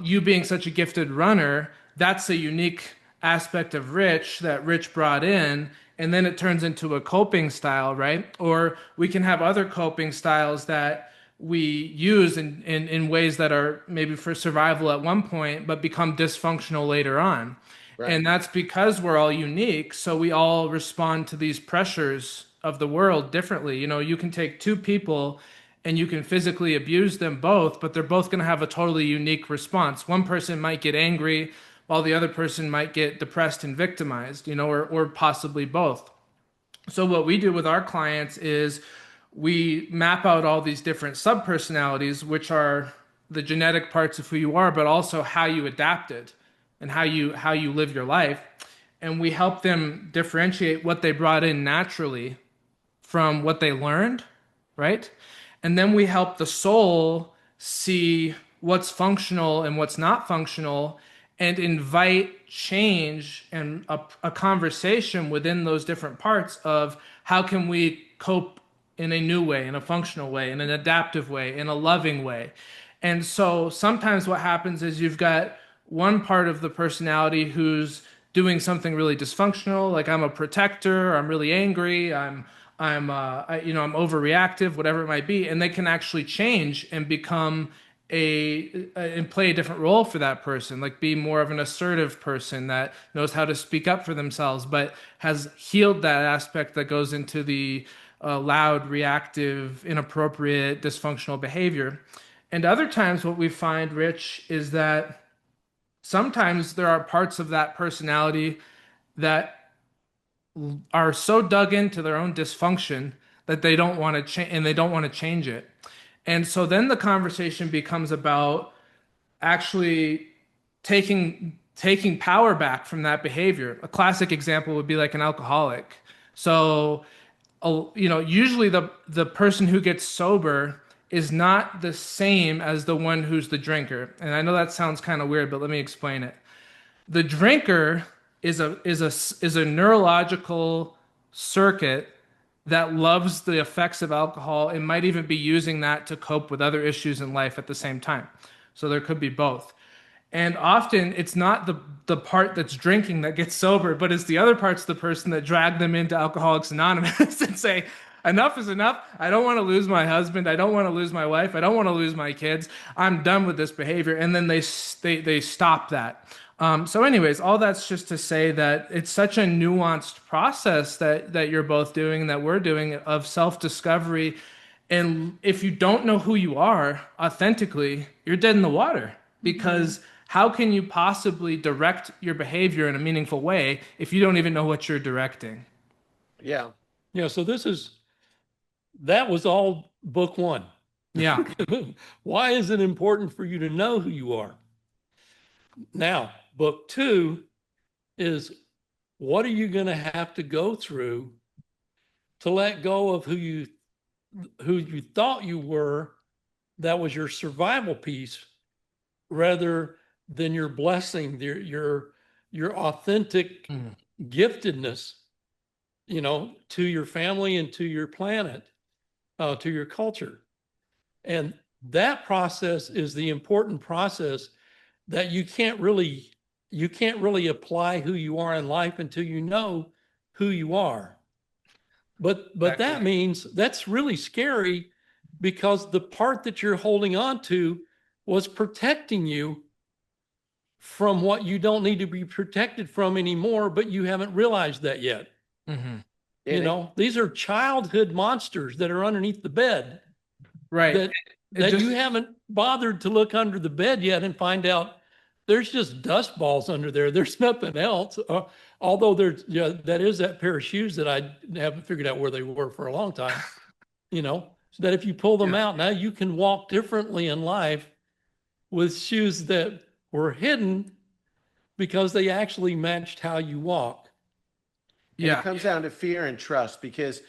you being such a gifted runner, that's a unique aspect of Rich that Rich brought in, and then it turns into a coping style, right? Or we can have other coping styles that we use in ways that are maybe for survival at one point, but become dysfunctional later on. Right. And that's because we're all unique. So we all respond to these pressures of the world differently. You can take two people and you can physically abuse them both, but they're both going to have a totally unique response. One person might get angry while the other person might get depressed and victimized, or possibly both. So what we do with our clients is we map out all these different subpersonalities, which are the genetic parts of who you are, but also how you adapted and how you live your life. And we help them differentiate what they brought in naturally from what they learned, right? And then we help the soul see what's functional and what's not functional and invite change and a conversation within those different parts of how can we cope in a new way, in a functional way, in an adaptive way, in a loving way. And so sometimes what happens is you've got one part of the personality who's doing something really dysfunctional, like I'm a protector, I'm really angry, I'm overreactive, whatever it might be, and they can actually change and become and play a different role for that person, like be more of an assertive person that knows how to speak up for themselves, but has healed that aspect that goes into the loud, reactive, inappropriate, dysfunctional behavior. And other times, what we find, Rich, is that sometimes there are parts of that personality that are so dug into their own dysfunction that they don't want to change, and they don't want to change it. And so then the conversation becomes about actually taking power back from that behavior. A classic example would be like an alcoholic. So, usually the person who gets sober is not the same as the one who's the drinker. And I know that sounds kind of weird, but let me explain it. The drinker is a neurological circuit that loves the effects of alcohol and might even be using that to cope with other issues in life at the same time. So there could be both. And often it's not the part that's drinking that gets sober, but it's the other parts of the person that drag them into Alcoholics Anonymous and say, enough is enough. I don't want to lose my husband. I don't want to lose my wife. I don't want to lose my kids. I'm done with this behavior. And then they stop that. So, anyways, all that's just to say that it's such a nuanced process that you're both doing, that we're doing, of self-discovery. And if you don't know who you are authentically, you're dead in the water, because how can you possibly direct your behavior in a meaningful way if you don't even know what you're directing? Yeah. Yeah, so that was all book one. Yeah. Why is it important for you to know who you are? Now, book two is, what are you going to have to go through to let go of who you thought you were, that was your survival piece, rather than your blessing, your authentic Mhm. giftedness, to your family and to your planet, to your culture. And that process is the important process that you can't really apply who you are in life until you know who you are. But that Exactly. means that's really scary, because the part that you're holding on to was protecting you from what you don't need to be protected from anymore, but you haven't realized that yet. Hmm. These are childhood monsters that are underneath the bed, Right. that It that you just, haven't bothered to look under the bed yet and find out there's just dust balls under there. There's nothing else. Although that is that pair of shoes that I haven't figured out where they were for a long time. So that if you pull them yeah. out, now you can walk differently in life with shoes that were hidden because they actually matched how you walk. And it Yeah. comes down to fear and trust, because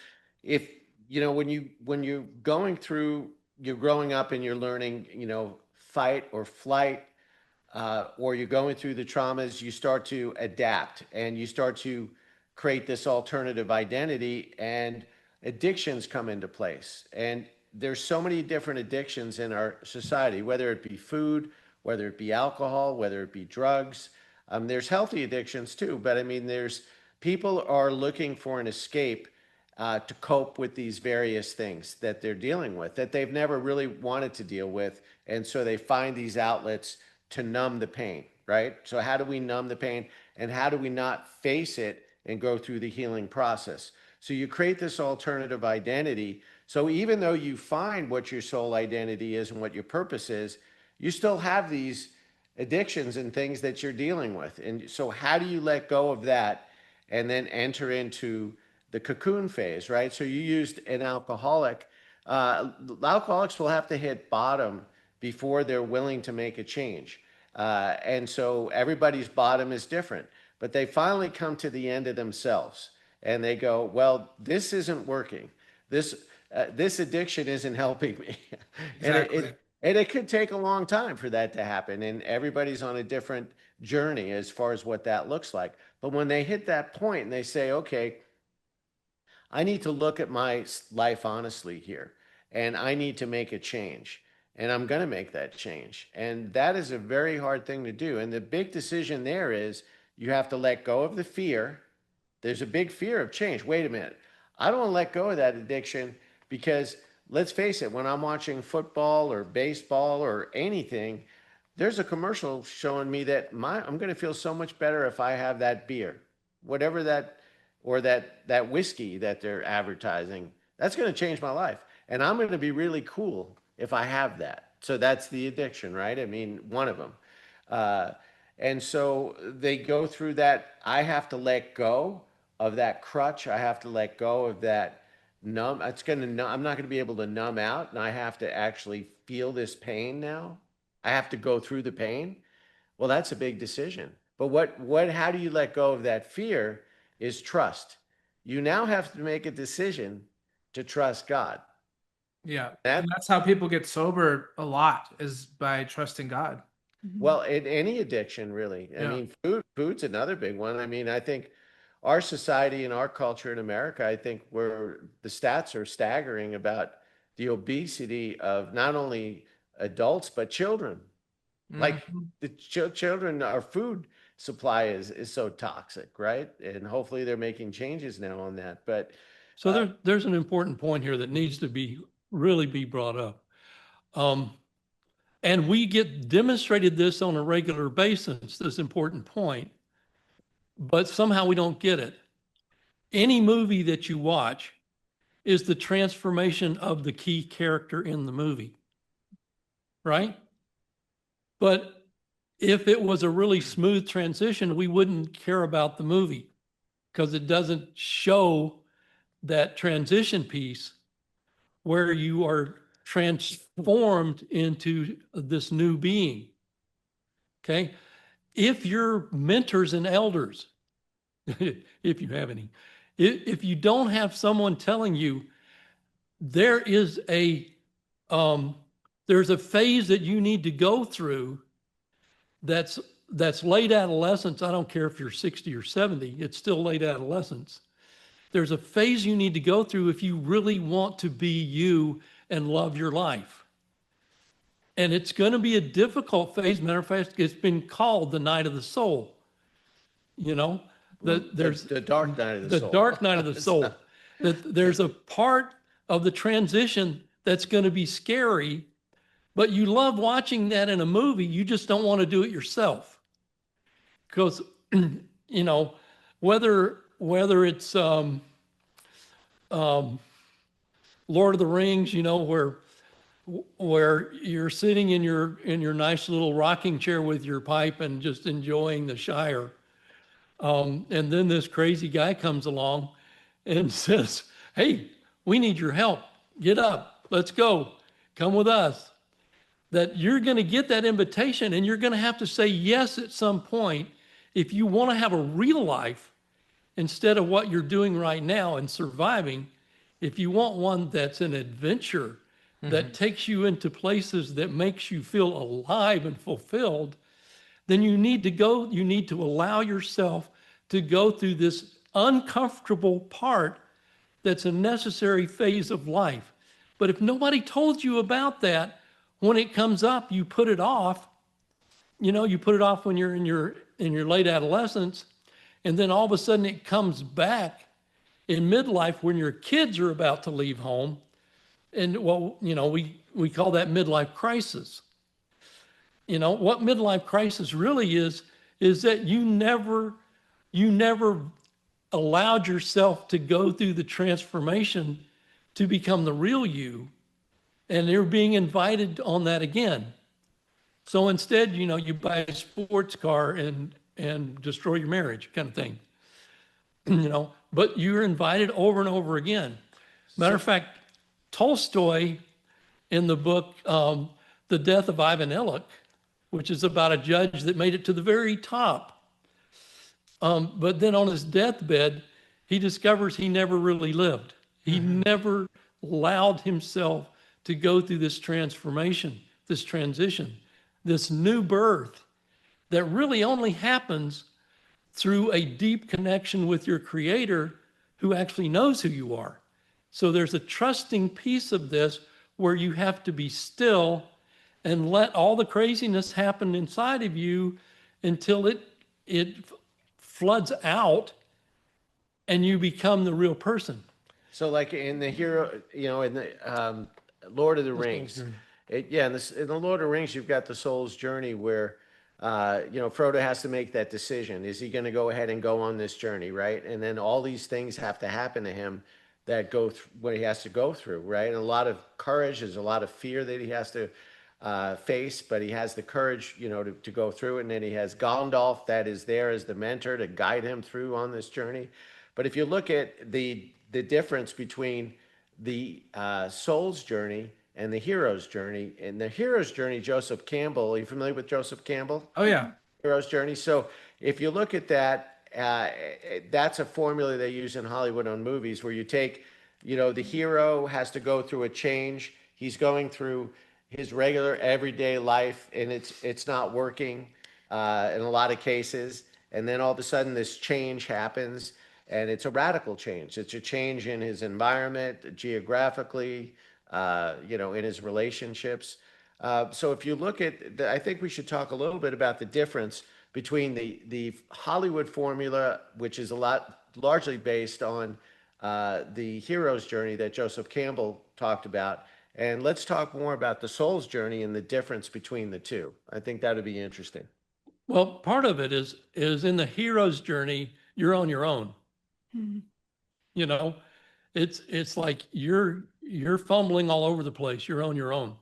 if when you're going through, you're growing up and you're learning, fight or flight, or you're going through the traumas, you start to adapt and you start to create this alternative identity, and addictions come into place. And there's so many different addictions in our society, whether it be food, whether it be alcohol, whether it be drugs. There's healthy addictions too, but I mean, there's people are looking for an escape, to cope with these various things that they're dealing with that they've never really wanted to deal with. And so they find these outlets to numb the pain, right? So, how do we numb the pain, and how do we not face it and go through the healing process? So, you create this alternative identity. So, even though you find what your soul identity is and what your purpose is, you still have these addictions and things that you're dealing with. And so, how do you let go of that and then enter into the cocoon phase, right? So, you used an alcoholic. Alcoholics will have to hit bottom before they're willing to make a change. And so, everybody's bottom is different, but they finally come to the end of themselves and they go, well, this isn't working. This addiction isn't helping me. and it, Exactly. it and it could take a long time for that to happen. And everybody's on a different journey as far as what that looks like. But when they hit that point and they say, okay, I need to look at my life honestly here, and I need to make a change. And I'm going to make that change. And that is a very hard thing to do. And the big decision there is you have to let go of the fear. There's a big fear of change. Wait a minute. I don't want to let go of that addiction, because let's face it, when I'm watching football or baseball or anything, there's a commercial showing me that I'm going to feel so much better if I have that beer, whatever that, or that whiskey that they're advertising. That's going to change my life, and I'm going to be really cool if I have that. So that's the addiction, right? I mean, one of them. Uh, and so they go through that. I have to let go of that crutch. I have to let go of that numb. It's going to. I'm not going to be able to numb out, and I have to actually feel this pain now. I have to go through the pain. Well, that's a big decision. But how do you let go of that fear is trust. You now have to make a decision to trust God. Yeah. And That, that's how people get sober a lot, is by trusting God. Mhm. well, in any addiction, really. I Yeah. mean, food's another big one. I mean, I think our society and our culture in America, I think where the stats are staggering about the obesity of not only adults, but children. Like Mhm. the children, our food supply is so toxic, right? And hopefully they're making changes now on that. But So there's an important point here that needs to be really be brought up. Um, and we get demonstrated this on a regular basis, this important point, but somehow we don't get it. Any movie that you watch is the transformation of the key character in the movie, right? But if it was a really smooth transition, we wouldn't care about the movie because it doesn't show that transition piece where you are transformed into this new being. Okay. If your mentors and elders, if you have any, if you don't have someone telling you there is um, there's a phase that you need to go through that's late adolescence. I don't care if you're 60 or 70, it's still late adolescence. There's a phase you need to go through if you really want to be you and love your life. And it's going to be a difficult phase. Matter of fact, it's been called the night of the soul. You know, that there's the dark night of the the soul. dark night of the soul. That there's a part of the transition that's going to be scary, but you love watching that in a movie. You just don't want to do it yourself because, you know, whether it's Lord of the Rings, you know, where you're sitting in your nice little rocking chair with your pipe and just enjoying the Shire. And then this crazy guy comes along and says, "Hey, we need your help. Get up. Let's go. Come with us." That you're going to get that invitation and you're going to have to say yes at some point if you want to have a real life instead of what you're doing right now and surviving. If you want one that's an adventure that takes you into places that makes you feel alive and fulfilled, then you need to allow yourself to go through this uncomfortable part that's a necessary phase of life. But if nobody told you about that, when it comes up, you put it off. You know, you put it off when you're in your late adolescence, and then all of a sudden it comes back in midlife when your kids are about to leave home. And well, you know, we call that midlife crisis. You know, what midlife crisis really is that you never allowed yourself to go through the transformation to become the real you, and you're being invited on that again. So instead, you know, you buy a sports car and destroy your marriage kind of thing. You know, but you're invited over and over again. Matter of fact, Tolstoy in the book The Death of Ivan Illich, which is about a judge that made it to the very top. But then on his deathbed, he discovers he never really lived. He never allowed himself to go through this transformation, this transition, this new birth that really only happens through a deep connection with your creator who actually knows who you are. So there's a trusting piece of this where you have to be still and let all the craziness happen inside of you until it floods out and you become the real person. So like in the hero, you know, in the Lord of the Rings, in the Lord of the Rings, you've got the soul's journey where, you know, Frodo has to make that decision. Is he going to go ahead and go on this journey, right? And then all these things have to happen to him that go through what he has to go through, right? And a lot of courage, there's a lot of fear that he has to face, but he has the courage, you know, to go through it. And then he has Gandalf that is there as the mentor to guide him through on this journey. But if you look at the difference between the soul's journey and the hero's journey, in the hero's journey, Joseph Campbell, are you familiar with Joseph Campbell? Oh yeah. Hero's journey. So if you look at that, that's a formula they use in Hollywood on movies where you take, you know, the hero has to go through a change. He's going through his regular everyday life and it's not working in a lot of cases. And then all of a sudden this change happens and it's a radical change. It's a change in his environment, geographically, you know, in his relationships. So if you look at, I think we should talk a little bit about the difference between the Hollywood formula, which is largely based on the hero's journey that Joseph Campbell talked about. And let's talk more about the soul's journey and the difference between the two. I think that would be interesting. Well, part of it is in the hero's journey, you're on your own. Hmm. You know, it's like you're fumbling all over the place. You're on your own.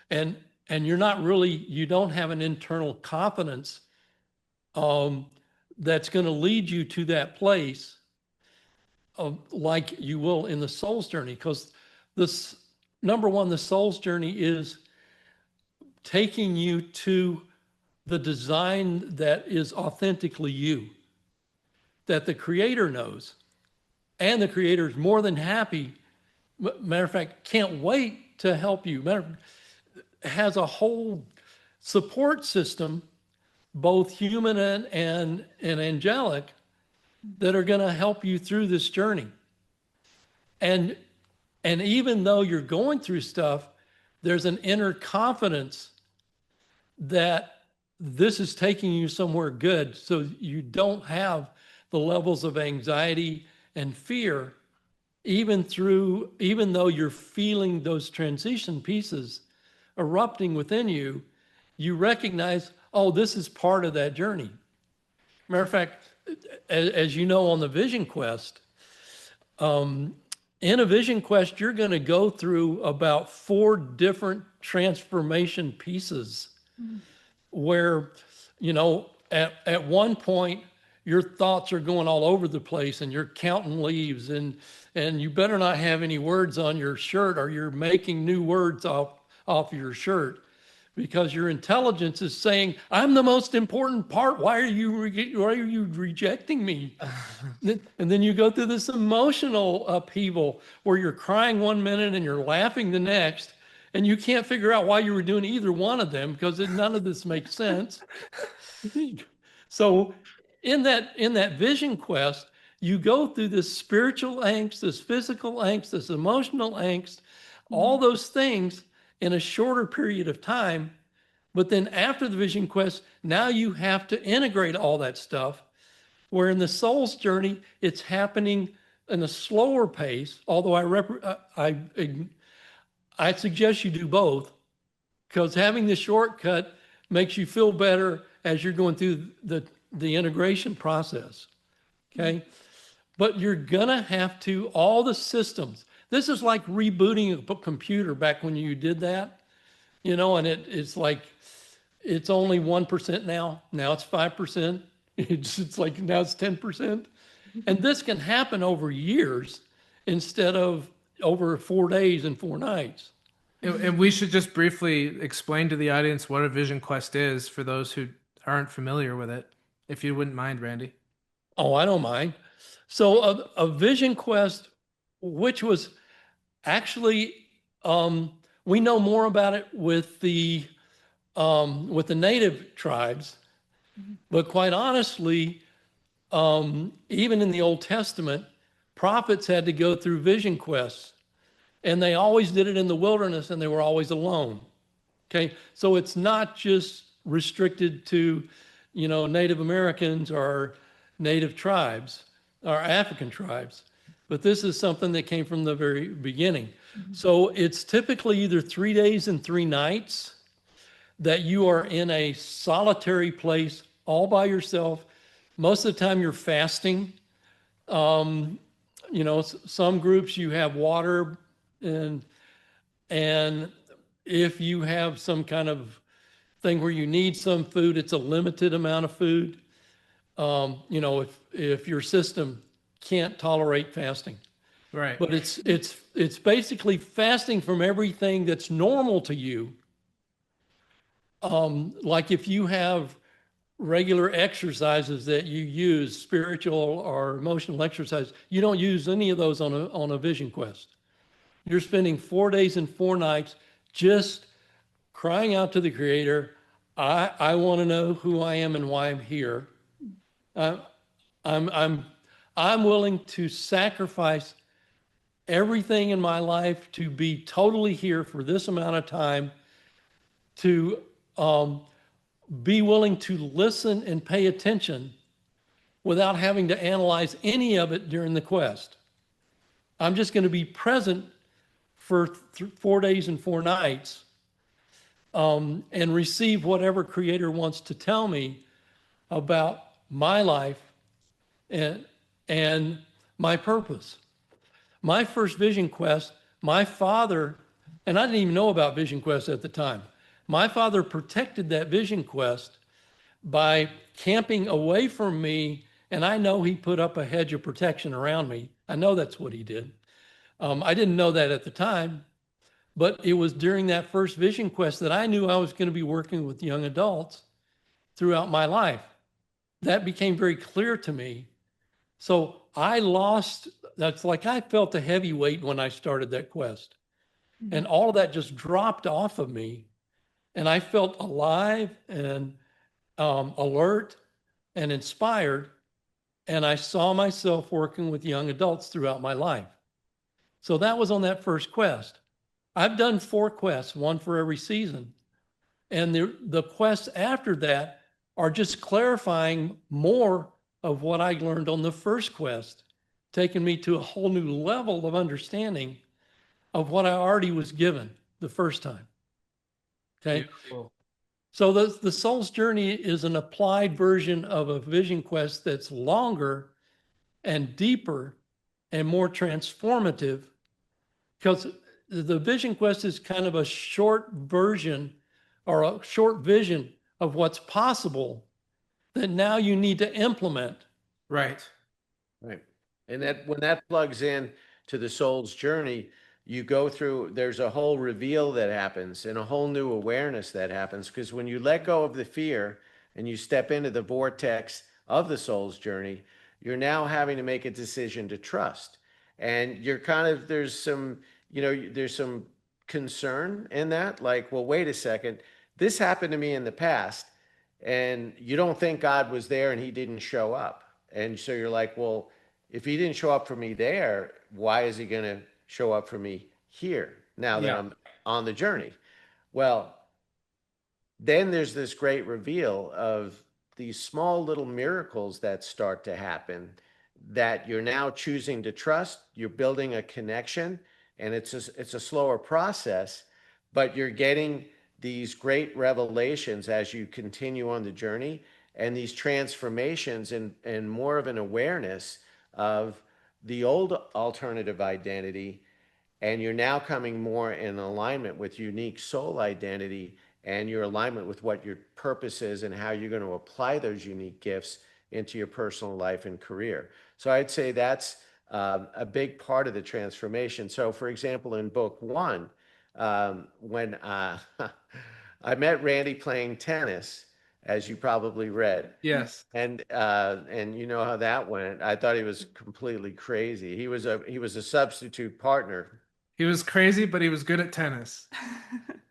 And you're not really, you don't have an internal confidence that's going to lead you to that place of like you will in the soul's journey. Because this, number one, the soul's journey is taking you to the design that is authentically you, that the creator knows. And the creator is more than happy. Matter of fact, can't wait to help you. Has a whole support system, both human and angelic, that are going to help you through this journey. And even though you're going through stuff, there's an inner confidence that this is taking you somewhere good. So you don't have the levels of anxiety and fear, even though you're feeling those transition pieces erupting within you, you recognize, oh, this is part of that journey. Matter of fact, as you know, on the Vision Quest, in a Vision Quest, you're going to go through about 4 different transformation pieces where, you know, at one point, your thoughts are going all over the place and you're counting leaves and you better not have any words on your shirt or you're making new words off your shirt because your intelligence is saying, I'm the most important part. Why are you rejecting me? And then you go through this emotional upheaval where you're crying one minute and you're laughing the next. And you can't figure out why you were doing either one of them because none of this makes sense. So in that vision quest, you go through this spiritual angst, this physical angst, this emotional angst, all those things in a shorter period of time. But then after the vision quest, now you have to integrate all that stuff. Where in the soul's journey, it's happening in a slower pace. Although I suggest you do both, because having the shortcut makes you feel better as you're going through the integration process. Okay, but you're gonna have to all the systems. This is like rebooting a computer back when you did that, you know, and it's like, it's only 1% now. Now it's 5%. It's like now it's 10%. And this can happen over years instead of over 4 days and 4 nights. And we should just briefly explain to the audience what a vision quest is for those who aren't familiar with it, if you wouldn't mind, Randy. Oh, I don't mind. So a vision quest, which was actually, we know more about it with the native tribes, but quite honestly, even in the Old Testament, prophets had to go through vision quests, and they always did it in the wilderness, and they were always alone. Okay, so it's not just restricted to, you know, Native Americans or Native tribes or African tribes, but this is something that came from the very beginning. So it's typically either 3 days and 3 nights that you are in a solitary place all by yourself. Most of the time you're fasting. You know, some groups you have water and if you have some kind of thing where you need some food, it's a limited amount of food. You know, if your system can't tolerate fasting. Right. But it's basically fasting from everything that's normal to you. Like if you have regular exercises that you use, spiritual or emotional exercise, you don't use any of those on a vision quest. You're spending 4 days and 4 nights just crying out to the Creator, I want to know who I am and why I'm here. I'm willing to sacrifice everything in my life to be totally here for this amount of time to be willing to listen and pay attention without having to analyze any of it during the quest. I'm just going to be present for 4 days and 4 nights and receive whatever Creator wants to tell me about my life and my purpose. My first Vision Quest, my father, and I didn't even know about Vision Quest at the time. My father protected that Vision Quest by camping away from me, and I know he put up a hedge of protection around me. I know that's what he did. I didn't know that at the time, but it was during that first Vision Quest that I knew I was going to be working with young adults throughout my life. That became very clear to me. So that's like I felt a heavy weight when I started that quest. And all of that just dropped off of me. And I felt alive and alert and inspired. And I saw myself working with young adults throughout my life. So that was on that first quest. I've done 4 quests, one for every season. And the quests after that are just clarifying more of what I learned on the first quest, taking me to a whole new level of understanding of what I already was given the first time. Okay. Beautiful. So the soul's journey is an applied version of a vision quest that's longer and deeper and more transformative, because the vision quest is kind of a short version or a short vision of what's possible that now you need to implement. Right. Right. And that when that plugs in to the soul's journey, you go through, there's a whole reveal that happens and a whole new awareness that happens. Because when you let go of the fear and you step into the vortex of the soul's journey, you're now having to make a decision to trust. And you're kind of, there's some, there's some concern in that, like, well, wait a second, this happened to me in the past. And you don't think God was there and he didn't show up. And so you're like, well, if he didn't show up for me there, why is he going to show up for me here now that I'm on the journey? Well, then there's this great reveal of these small little miracles that start to happen that you're now choosing to trust. You're building a connection, and it's a slower process, but you're getting these great revelations as you continue on the journey, and these transformations and more of an awareness of the old alternative identity, and you're now coming more in alignment with unique soul identity and your alignment with what your purpose is and how you're going to apply those unique gifts into your personal life and career. So I'd say that's a big part of the transformation. So for example, in book 1, when I met Randy playing tennis, as you probably read. Yes. And you know how that went. I thought he was completely crazy. He was a substitute partner. He was crazy, but he was good at tennis.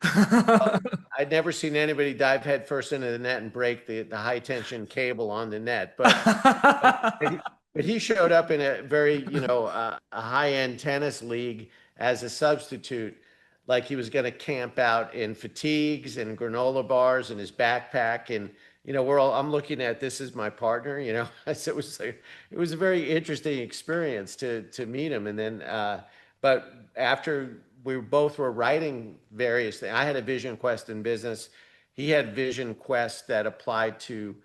I'd never seen anybody dive headfirst into the net and break the high tension cable on the net. But he showed up in a very, a high end tennis league as a substitute, like he was going to camp out in fatigues and granola bars in his backpack. And, I'm looking at this as my partner, so it was a very interesting experience to meet him. And then, but after we both were writing various things, I had a vision quest in business. He had vision quests that applied to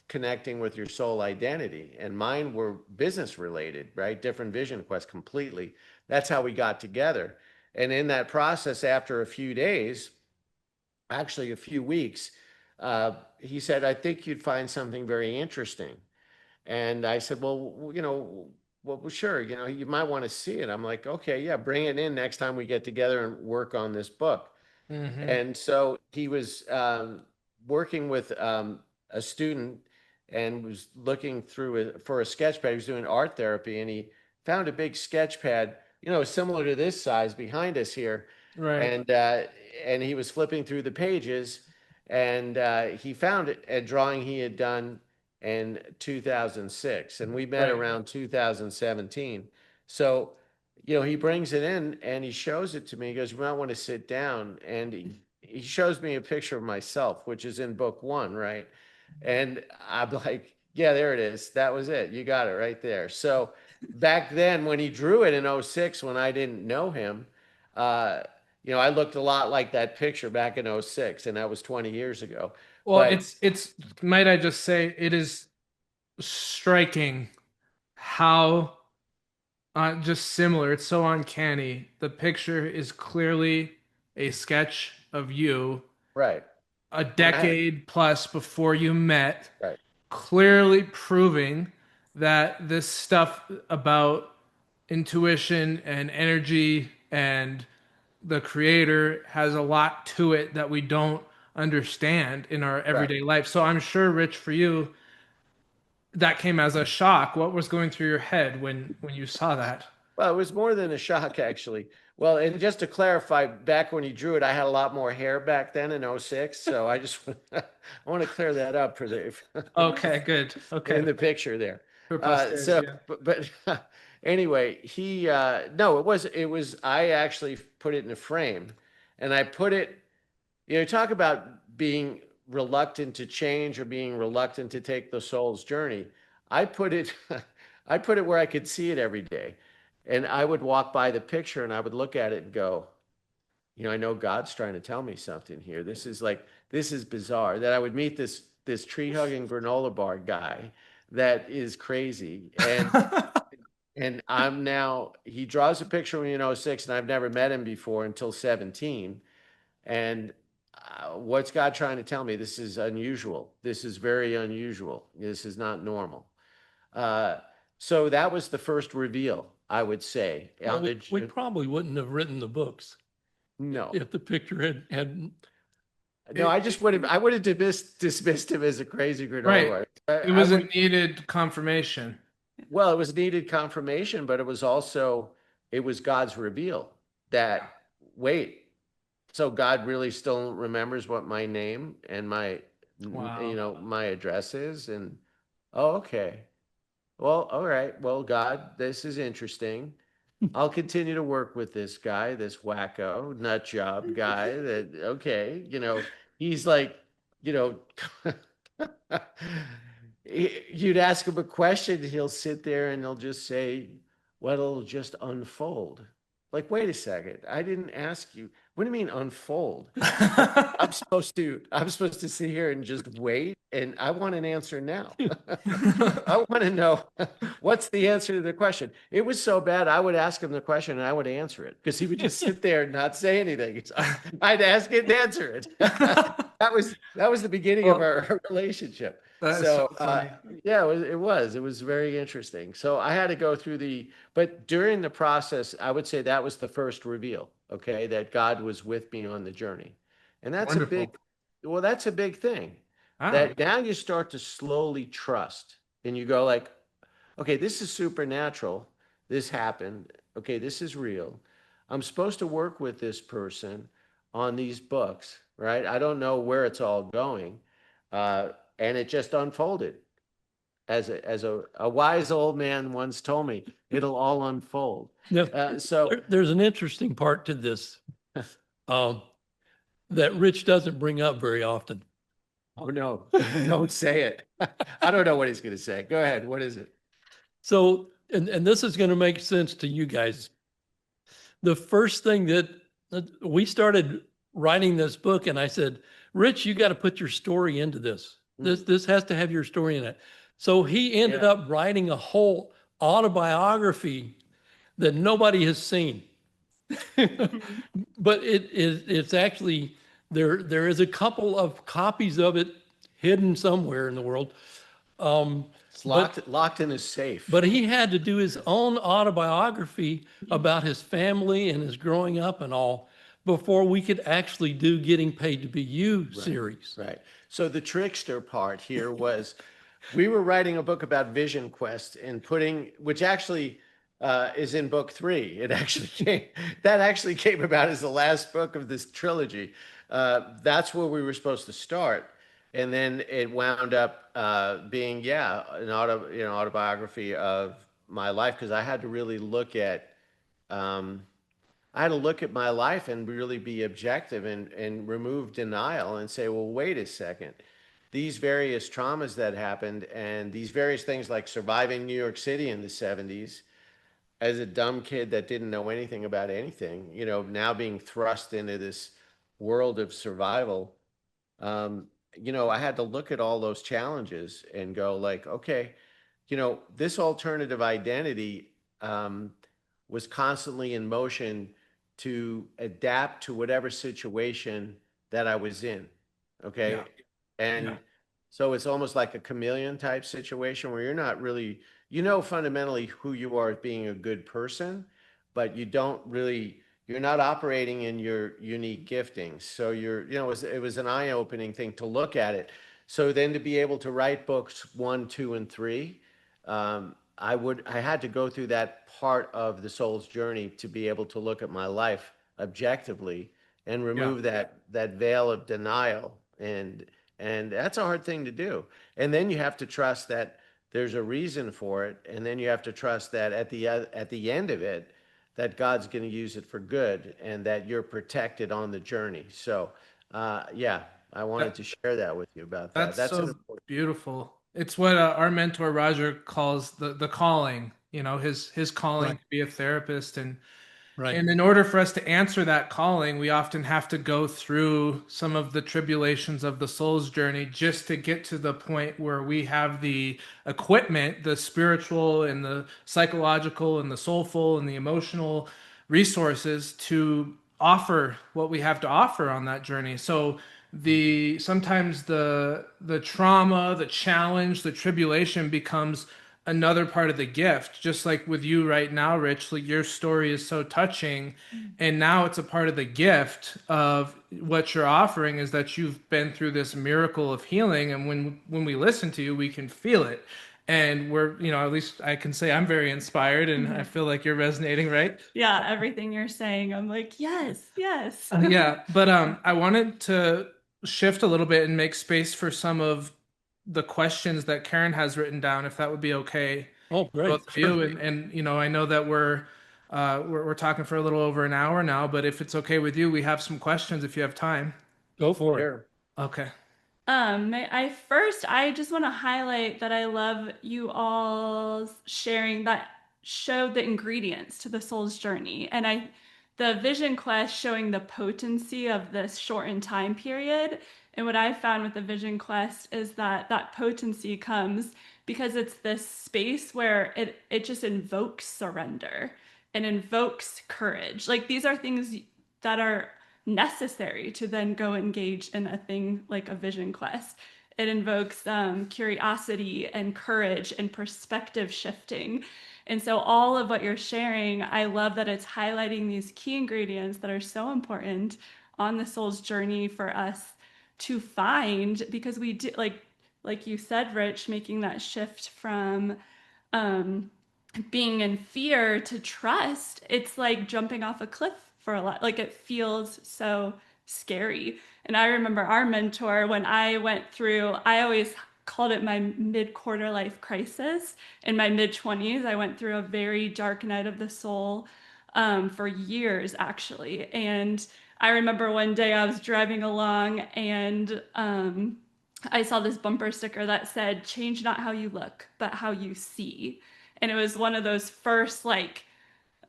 connecting with your soul identity, and mine were business related, right? Different vision quests completely. That's how we got together. And in that process, after a few days, actually a few weeks, he said, I think you'd find something very interesting. And I said, well, sure, you might want to see it. I'm like, okay, yeah, bring it in next time we get together and work on this book. Mm-hmm. And so he was working with a student and was looking through for a sketch pad. He was doing art therapy, and he found a big sketch pad, similar to this size behind us here. Right. And he was flipping through the pages, and he found a drawing he had done in 2006, and we met Right. around 2017. So, he brings it in and he shows it to me. He goes, "You might want to sit down." And he shows me a picture of myself, which is in book one, right? And I'm like, yeah, there it is. That was it. You got it right there. So back then, when he drew it in '06, when I didn't know him, uh, I looked a lot like that picture back in '06, and that was 20 years ago. Well, But it's might I just say it is striking how just similar. It's so uncanny. The picture is clearly a sketch of you right, a and I decade plus before you met, right, clearly proving that this stuff about intuition and energy and the creator has a lot to it that we don't understand in our right. everyday life. So I'm sure, Rich, for you, that came as a shock. What was going through your head when you saw that? Well, it was more than a shock, actually. Well, and just to clarify, back when he drew it, I had a lot more hair back then in '06. So I just I want to clear that up for the Okay, good. in Okay. the picture there. For posterity, So, yeah. but anyway, he no, it was I actually put it in a frame, and I put it. Talk about being reluctant to change or being reluctant to take the soul's journey. I put it, I put it where I could see it every day, and I would walk by the picture and I would look at it and go, I know God's trying to tell me something here. This is bizarre that I would meet this tree hugging granola bar guy that is crazy. And I'm now, he draws a picture of me in '06, and I've never met him before until 17. And what's God trying to tell me? This is unusual. This is very unusual. This is not normal. Uh, so that was the first reveal, I would say. Well, we probably wouldn't have written the books No, if the picture had no, I would have dismissed him as a crazy granola Right. bar. It I was a would, needed confirmation. well, it was needed confirmation, but it was God's reveal that, wait, so God really still remembers what my name and Wow. my address is. And, oh, okay. Well, all right. Well, God, this is interesting. I'll continue to work with this guy, this wacko nut job guy okay, he's like, you know, you'd ask him a question, he'll sit there and he'll just say, well, it'll just unfold. Like, wait a second, I didn't ask you. What do you mean unfold? I'm supposed to sit here and just wait, and I want an answer now. I want to know what's the answer to the question. It was so bad, I would ask him the question and I would answer it because he would just sit there and not say anything. I'd ask it and answer it. That was the beginning of Well, our relationship. that is so So funny. yeah, it was very interesting. So I had to go through but during the process, I would say that was the first reveal, okay, that God was with me on the journey. And Wonderful. that's a big thing, Ah, that now you start to slowly trust and you go like, okay, this is supernatural. This happened. Okay, this is real. I'm supposed to work with this person on these books, right? I don't know where it's all going. And it just unfolded. As a wise old man once told me, it'll all unfold. Now, So, there's an interesting part to this um, that Rich doesn't bring up very often. oh no, don't say it. I don't know what he's going to say. Go ahead. What is it? So, and this is going to make sense to you guys. The first thing that we started writing this book, and I said, Rich, you got to put your story into this. This has to have your story in it. So he ended Yeah. up writing a whole autobiography that nobody has seen. But it's actually there is a couple of copies of it hidden somewhere in the world. It's But locked in a safe. but he had to do his own autobiography about his family and his growing up and all before we could actually do Getting Paid to Be You series. Right. So the trickster part here was we were writing a book about Vision Quest and which actually is in book three. That actually came about as the last book of this trilogy. That's where we were supposed to start. And then it wound up being, yeah, an autobiography of my life because I had to really look at, um, I had to look at my life and really be objective and remove denial and say, well, wait a second. These various traumas that happened and these various things like surviving New York City in the 70s as a dumb kid that didn't know anything about anything, now being thrust into this world of survival. um, I had to look at all those challenges and go like, okay, this alternative identity um, was constantly in motion to adapt to whatever situation that I was in. Yeah. Okay. Yeah. And so it's almost like a chameleon type situation where you're not really, fundamentally who you are as being a good person, but you're not operating in your unique giftings. So it was an eye-opening thing to look at it. So then to be able to write books one, two, and three, I had to go through that part of the soul's journey to be able to look at my life objectively and Yeah. remove that veil of denial. And that's a hard thing to do. And then you have to trust that there's a reason for it, and then you have to trust that at the end of it, that God's going to use it for good, and that you're protected on the journey. So, yeah, I wanted That, to share that with you about that. that's That's an so important. beautiful. It's what our mentor Roger calls the calling. His calling Right, to be a therapist. right. And in order for us to answer that calling, we often have to go through some of the tribulations of the soul's journey just to get to the point where we have the equipment, the spiritual and the psychological and the soulful and the emotional resources to offer what we have to offer on that journey. So the sometimes the trauma, the challenge, the tribulation becomes another part of the gift, just like with you right now, Rich. Like, your story is so touching, and now it's a part of the gift of what you're offering, is that you've been through this miracle of healing, and when we listen to you, we can feel it. And we're, at least I can say I'm very inspired, and I Mhm. feel like you're resonating, right? Yeah, everything you're saying, I'm like, yes, yes. Yeah, but I wanted to shift a little bit and make space for some of the questions that Karen has written down, if that would be okay, Oh, great, both of sure. you. And I know that we're talking for a little over an hour now, but if it's okay with you, we have some questions if you have time. Go for it. Sure. Okay. I just want to highlight that I love you all sharing that showed the ingredients to the soul's journey. The vision quest showing the potency of this shortened time period. And what I found with the vision quest is that that potency comes because it's this space where it just invokes surrender and invokes courage. Like these are things that are necessary to then go engage in a thing like a vision quest. It invokes curiosity and courage and perspective shifting. And so, all of what you're sharing, I love that it's highlighting these key ingredients that are so important on the soul's journey for us to find because we do, like you said, Rich, making that shift from um, being in fear to trust, it's like jumping off a cliff for a lot. Like it feels so scary. And I remember our mentor when I went through, I always called it my mid quarter life crisis. In my mid 20s, I went through a very dark night of the soul for years, actually. And I remember one day I was driving along and I saw this bumper sticker that said, "Change not how you look, but how you see." And it was one of those first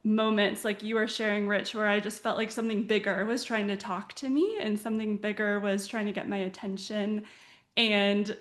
moments like you were sharing, Rich, where I just felt like something bigger was trying to talk to me and something bigger was trying to get my attention. And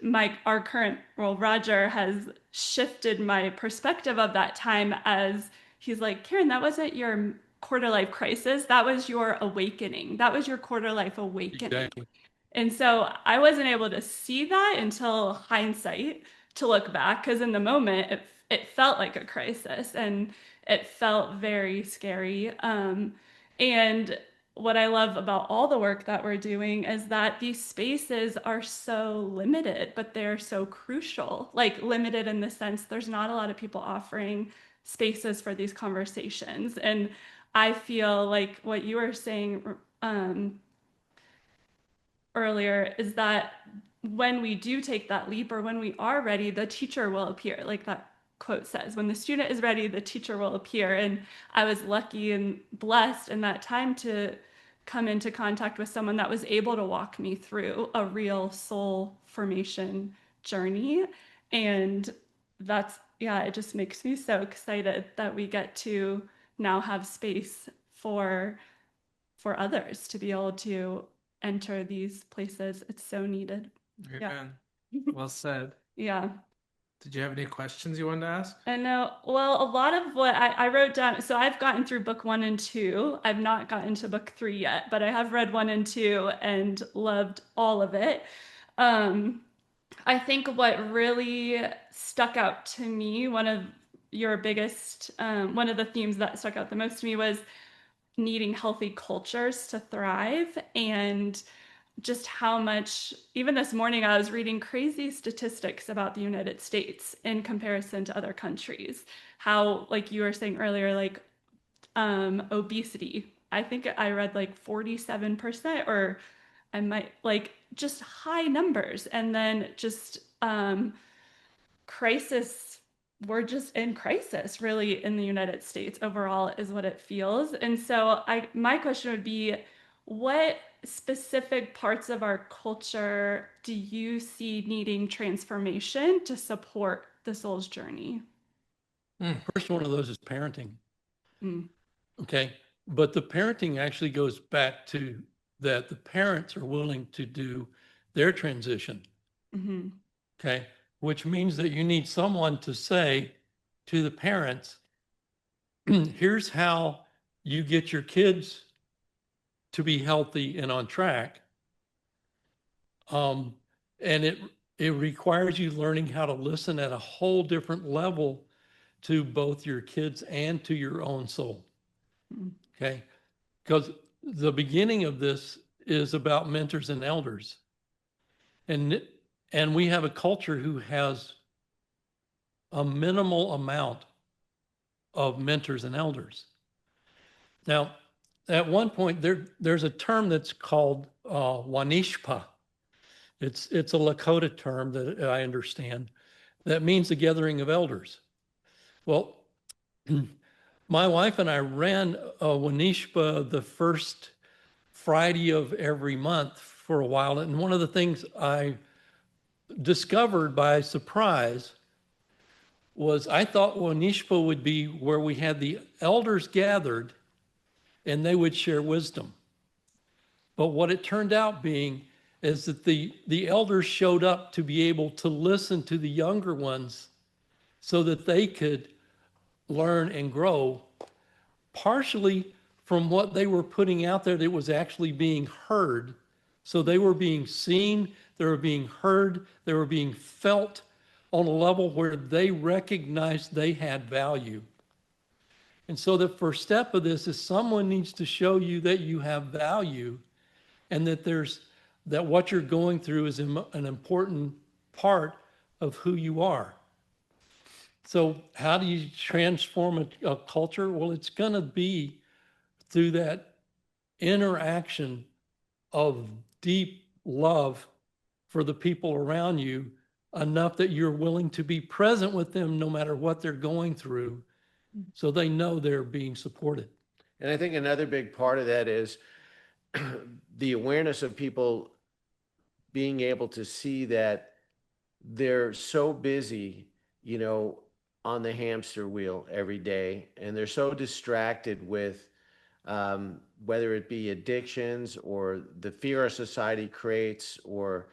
our current role, Roger, has shifted my perspective of that time as he's like, Karen, that wasn't your quarter life crisis. That was your awakening. That was your quarter life awakening. Exactly. And so I wasn't able to see that until hindsight to look back, because in the moment it felt like a crisis and it felt very scary. And what I love about all the work that we're doing is that these spaces are so limited, but they're so crucial. Like limited in the sense there's not a lot of people offering spaces for these conversations. And I feel like what you were saying, um, earlier is that when we do take that leap or when we are ready, the teacher will appear. Like quote says, when the student is ready, the teacher will appear. And I was lucky and blessed in that time to come into contact with someone that was able to walk me through a real soul formation journey. And that's, yeah, it just makes me so excited that we get to now have space for others to be able to enter these places. It's so needed. Amen. Well said. Yeah. Did you have any questions you wanted to ask? I know. Well, a lot of what I wrote down, so I've gotten through book 1 and 2. I've not gotten to book 3 yet, but I have read 1 and 2 and loved all of it. I think what really stuck out to me, one of one of the themes that stuck out the most to me was needing healthy cultures to thrive, and just how much, even this morning, I was reading crazy statistics about the United States in comparison to other countries. How, like you were saying earlier, like obesity. I think I read like 47%, or I might like just high numbers. And then just crisis, we're just in crisis really in the United States overall is what it feels. And so my question would be, what specific parts of our culture do you see needing transformation to support the soul's journey? First one of those is parenting. Mm. Okay. But the parenting actually goes back to that the parents are willing to do their transition. Mm-hmm. Okay. Which means that you need someone to say to the parents, here's how you get your kids to be healthy and on track. And it requires you learning how to listen at a whole different level to both your kids and to your own soul. Okay. Because the beginning of this is about mentors and elders. And we have a culture who has a minimal amount of mentors and elders. Now, at one point, there's a term that's called Wanishpa. It's a Lakota term that I understand that means the gathering of elders. Well, my wife and I ran a Wanishpa the first Friday of every month for a while. And one of the things I discovered by surprise was I thought Wanishpa would be where we had the elders gathered and they would share wisdom. But what it turned out being is that the elders showed up to be able to listen to the younger ones so that they could learn and grow, partially from what they were putting out there that was actually being heard. So they were being seen, they were being heard, they were being felt on a level where they recognized they had value. And so the first step of this is someone needs to show you that you have value and that what you're going through is an important part of who you are. So how do you transform a culture? Well, it's going to be through that interaction of deep love for the people around you, enough that you're willing to be present with them no matter what they're going through, so they know they're being supported. And I think another big part of that is the awareness of people being able to see that they're so busy, on the hamster wheel every day, and they're so distracted with whether it be addictions or the fear our society creates, or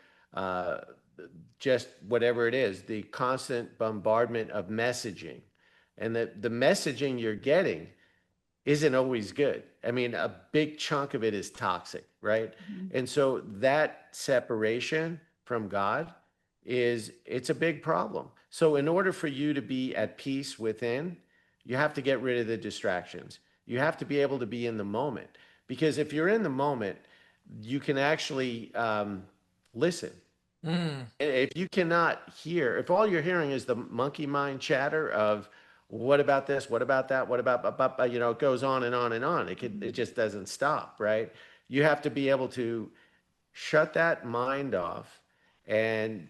just whatever it is, the constant bombardment of messaging, and the messaging you're getting isn't always good. I mean, a big chunk of it is toxic, right? Mm-hmm. And so that separation from God it's a big problem. So in order for you to be at peace within, you have to get rid of the distractions. You have to be able to be in the moment, because if you're in the moment, you can actually listen. If you cannot hear, if all you're hearing is the monkey mind chatter of what about this, what about that, what about, it goes on and on and on. It just doesn't stop, right? You have to be able to shut that mind off and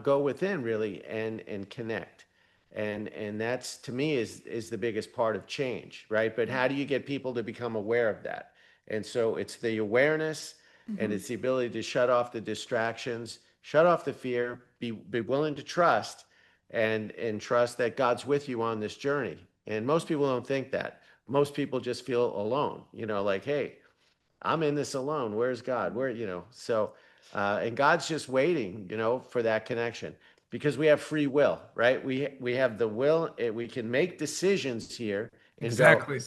go within really and connect. And that's, to me, is the biggest part of change, right? But how do you get people to become aware of that? And so it's the awareness, and Mhm. it's the ability to shut off the distractions, shut off the fear, be willing to trust, and trust that God's with you on this journey. And most people don't think that. Most people just feel alone, like, hey, I'm in this alone. Where's God? So, and God's just waiting, for that connection, because we have free will, right? We have the will. We can make decisions here and go, Exactly.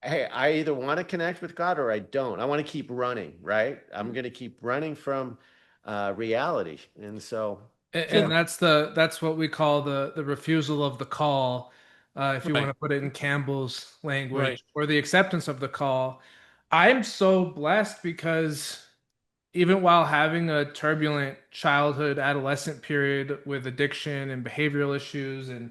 hey, I either want to connect with God or I don't. I want to keep running, right? I'm going to keep running from reality. And so, And So, that's what we call the refusal of the call, if you want right, to put it in Campbell's right. language, or the acceptance of the call. I'm so blessed because even while having a turbulent childhood, adolescent period with addiction and behavioral issues and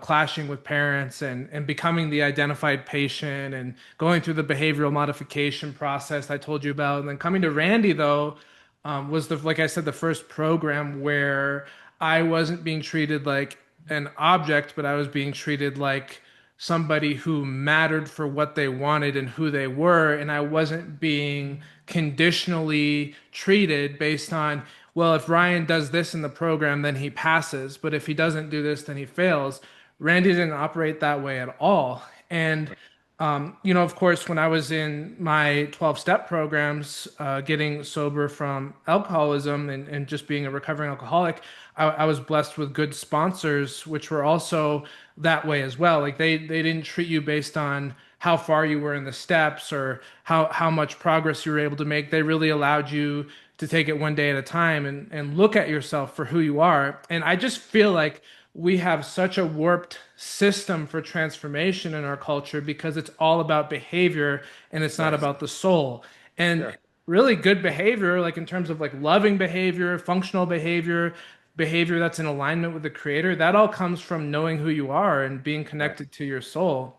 clashing with parents and becoming the identified patient and going through the behavioral modification process I told you about, and then coming to Randy though, was like I said, the first program where I wasn't being treated like an object, but I was being treated like somebody who mattered for what they wanted and who they were. And I wasn't being conditionally treated based on, well, if Ryan does this in the program, then he passes. But if he doesn't do this, then he fails. Randy didn't operate that way at all. And of course, when I was in my 12-step programs, getting sober from alcoholism and just being a recovering alcoholic, I was blessed with good sponsors, which were also that way as well. Like they didn't treat you based on how far you were in the steps or how much progress you were able to make. They really allowed you to take it one day at a time and look at yourself for who you are. And I just feel like we have such a warped system for transformation in our culture because it's all about behavior and it's not right. about the soul. And Sure. really good behavior, like in terms of like loving behavior, functional behavior, behavior that's in alignment with the creator, that all comes from knowing who you are and being Right. connected to your soul.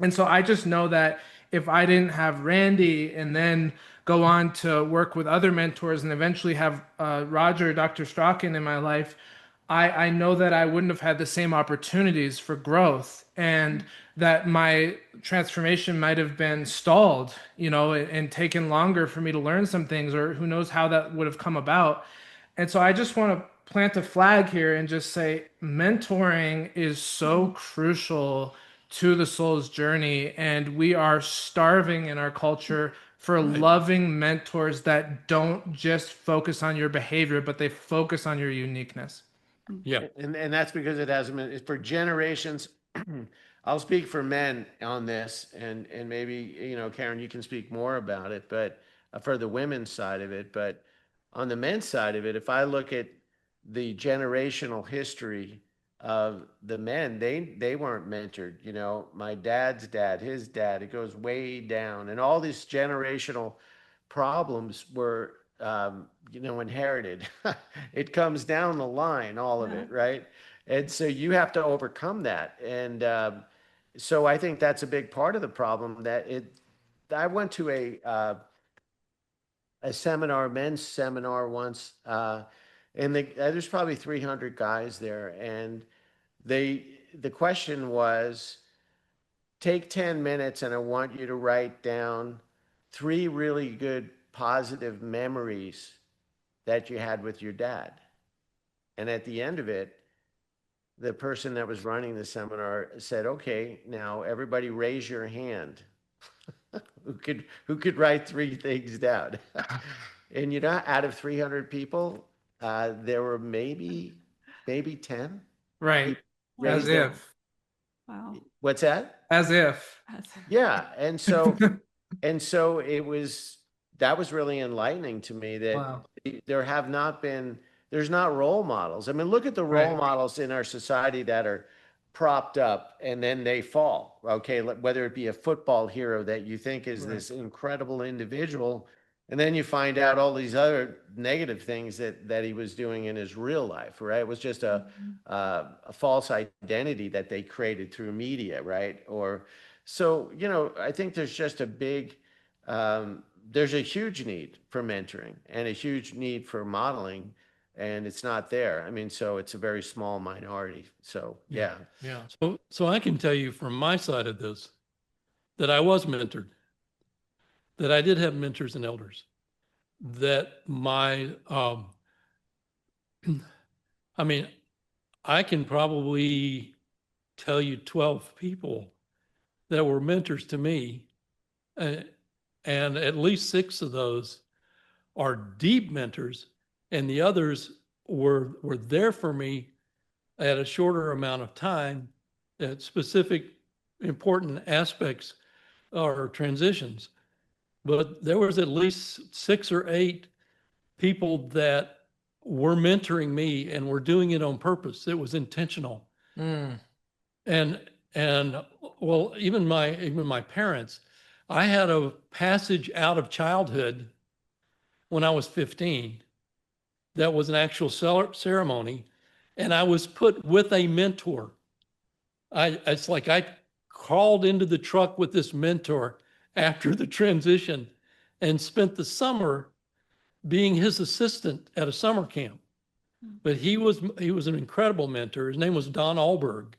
And so I just know that if I didn't have Randy and then go on to work with other mentors and eventually have Roger, Dr. Strachan in my life, I know that I wouldn't have had the same opportunities for growth and that my transformation might have been stalled, and taken longer for me to learn some things, or who knows how that would have come about. And so I just want to plant a flag here and just say mentoring is so crucial to the soul's journey. And we are starving in our culture for Right. loving mentors that don't just focus on your behavior, but they focus on your uniqueness. Yeah. And that's because it hasn't been for generations. I'll speak for men on this, and maybe, Karen, you can speak more about it, but for the women's side of it. But on the men's side of it, if I look at the generational history of the men, they weren't mentored. My dad's dad, his dad, it goes way down, and all these generational problems were, inherited. It comes down the line, all of Yeah. it, right? And so you have to overcome that. And so I think that's a big part of the problem. I went to a seminar, men's seminar once, and there's probably 300 guys there, and the question was, take 10 minutes and I want you to write down three really good positive memories that you had with your dad. And at the end of it, the person that was running the seminar said, okay, now everybody raise your hand. who could write three things down? And out of 300 people, there were maybe 10 Right. people As raised their. if. Wow. What's that? As if. That's Yeah. And so that was really enlightening to me, that Wow. there have not been, there's not role models. I mean, look at the role Right. models in our society that are propped up and then they fall. Okay, whether it be a football hero that you think is Right. this incredible individual, and then you find out all these other negative things that he was doing in his real life, right? It was just a false identity that they created through media, right? Or so, I think there's just there's a huge need for mentoring and a huge need for modeling. and it's not there. I mean, so it's a very small minority. So yeah. Yeah. So I can tell you from my side of this that I was mentored, that I did have mentors and elders, that I mean, I can probably tell you 12 people that were mentors to me, uh, and at least 6 of those are deep mentors, and the others were there for me at a shorter amount of time at specific important aspects or transitions. But there was at least 6 or 8 people that were mentoring me and were doing it on purpose. It was intentional. Mm. And well, even my parents, I had a passage out of childhood when I was 15. That was an actual ceremony, and I was put with a mentor. It's like I crawled into the truck with this mentor after the transition and spent the summer being his assistant at a summer camp. But he was an incredible mentor. His name was Don Alberg,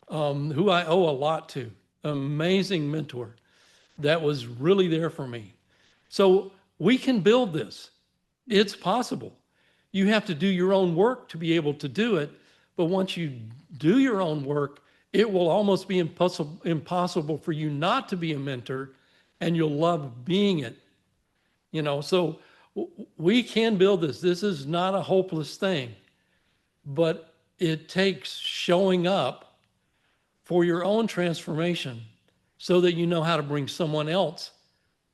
who I owe a lot to. Amazing mentor that was really there for me. So we can build this. It's possible. You have to do your own work to be able to do it. But once you do your own work, it will almost be impossible for you not to be a mentor, and you'll love being it. So we can build this. This is not a hopeless thing, but it takes showing up for your own transformation so that you know how to bring someone else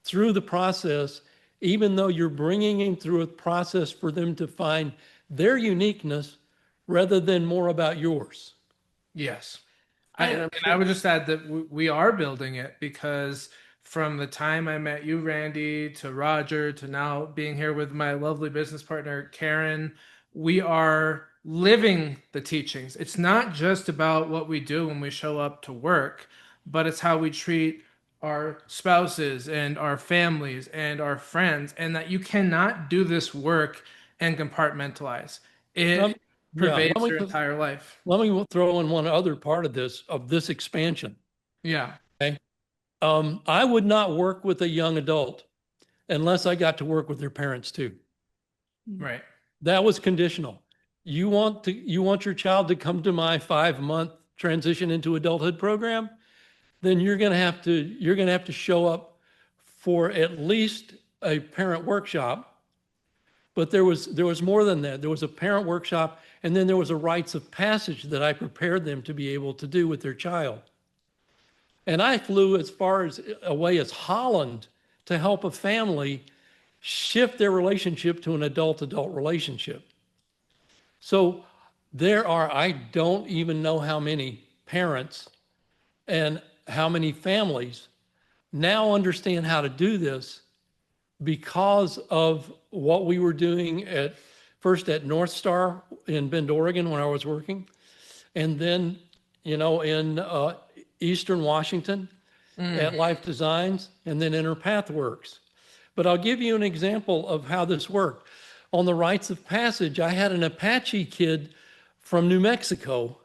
through the process, even though you're bringing him through a process for them to find their uniqueness rather than more about yours. Yes. And I would just add that we are building it, because from the time I met you, Randy, to Roger, to now being here with my lovely business partner, Karen, we are living the teachings. It's not just about what we do when we show up to work, but it's how we treat our spouses and our families and our friends, and that you cannot do this work and compartmentize. It Yeah, pervades your entire life. let me throw in one other part of this expansion. Yeah. Okay. I would not work with a young adult unless I got to work with their parents too. Right. That was conditional. You want your child to come to my 5-month transition into adulthood program, then you're going to have to show up for at least a parent workshop. But there was more than that. There was a parent workshop, and then there was a rites of passage that I prepared them to be able to do with their child. And I flew as far away as Holland to help a family shift their relationship to an adult-adult relationship. So I don't even know how many parents and how many families now understand how to do this because of what we were doing first at North Star in Bend, Oregon, when I was working, and then, in Eastern Washington at Life Designs, and then Inner Pathworks. But I'll give you an example of how this worked. On the rites of passage, I had an Apache kid from New Mexico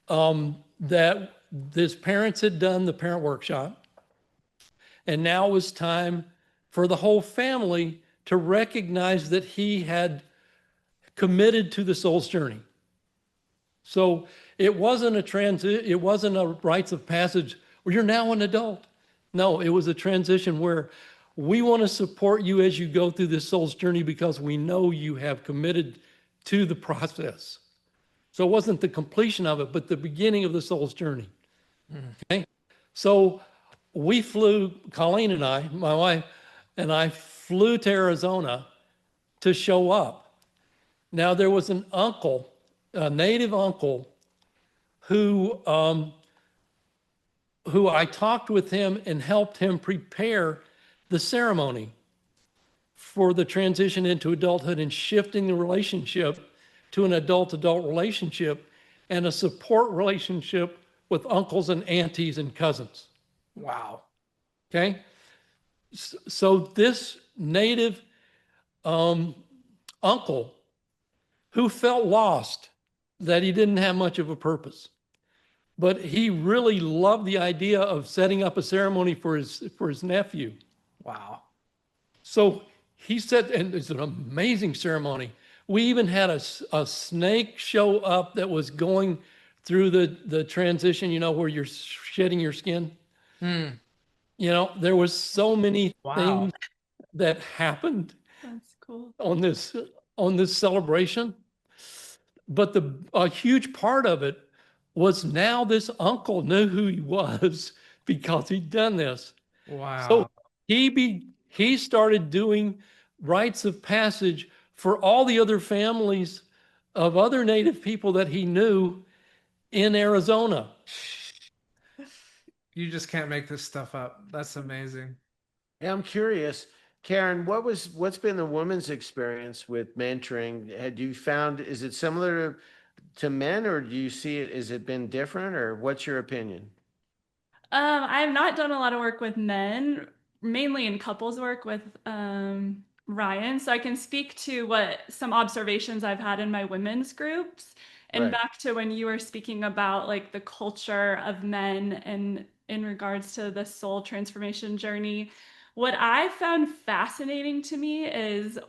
that his parents had done the parent workshop, and now it was time for the whole family to recognize that he had committed to the soul's journey. So it wasn't a rites of passage where you're now an adult. No, it was a transition where we want to support you as you go through this soul's journey because we know you have committed to the process. So it wasn't the completion of it, but the beginning of the soul's journey. Okay? So we flew, Colleen and I, my wife, and I flew to Arizona to show up. Now there was an uncle, a native uncle, who I talked with him and helped him prepare the ceremony for the transition into adulthood and shifting the relationship to an adult-adult relationship and a support relationship with uncles and aunties and cousins. Wow. Okay? So this native uncle who felt lost, that he didn't have much of a purpose. But he really loved the idea of setting up a ceremony for his nephew. Wow. So he said, and it's an amazing ceremony. We even had a snake show up that was going through the transition, where you're shedding your skin. Hmm. There was so many Wow. things that happened That's cool. on this celebration. But a huge part of it was now this uncle knew who he was because he'd done this. So Wow. he started doing rites of passage for all the other families of other Native people that he knew in Arizona. You just can't make this stuff up. That's amazing. Yeah, I'm curious, Karen, what's been the woman's experience with mentoring? Had you found, is it similar to men, or do you see it, has it been different, or what's your opinion? I have not done a lot of work with men, mainly in couples work with Ryan. So I can speak to what some observations I've had in my women's groups. And Right. back to when you were speaking about like the culture of men and in regards to the soul transformation journey, what I found fascinating to me is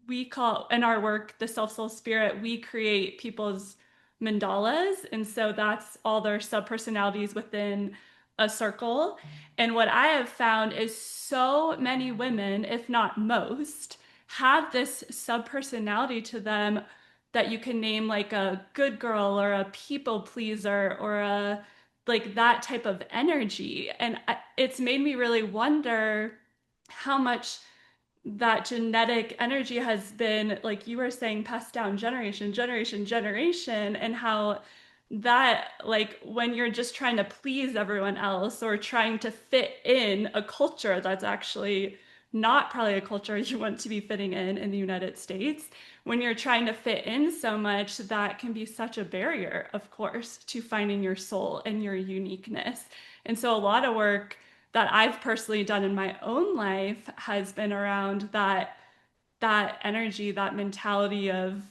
we call in our work the self soul spirit, we create people's mandalas. And so that's all their sub personalities within a circle. And what I have found is so many women, if not most, have this sub personality to them that you can name like a good girl or a people pleaser or a like that type of energy. And it's made me really wonder how much that genetic energy has been, like you were saying, passed down generation, and how that, like, when you're just trying to please everyone else or trying to fit in a culture that's actually not probably a culture you want to be fitting in the United States, when you're trying to fit in so much, that can be such a barrier, of course, to finding your soul and your uniqueness. And so, a lot of work that I've personally done in my own life has been around that energy, that mentality of,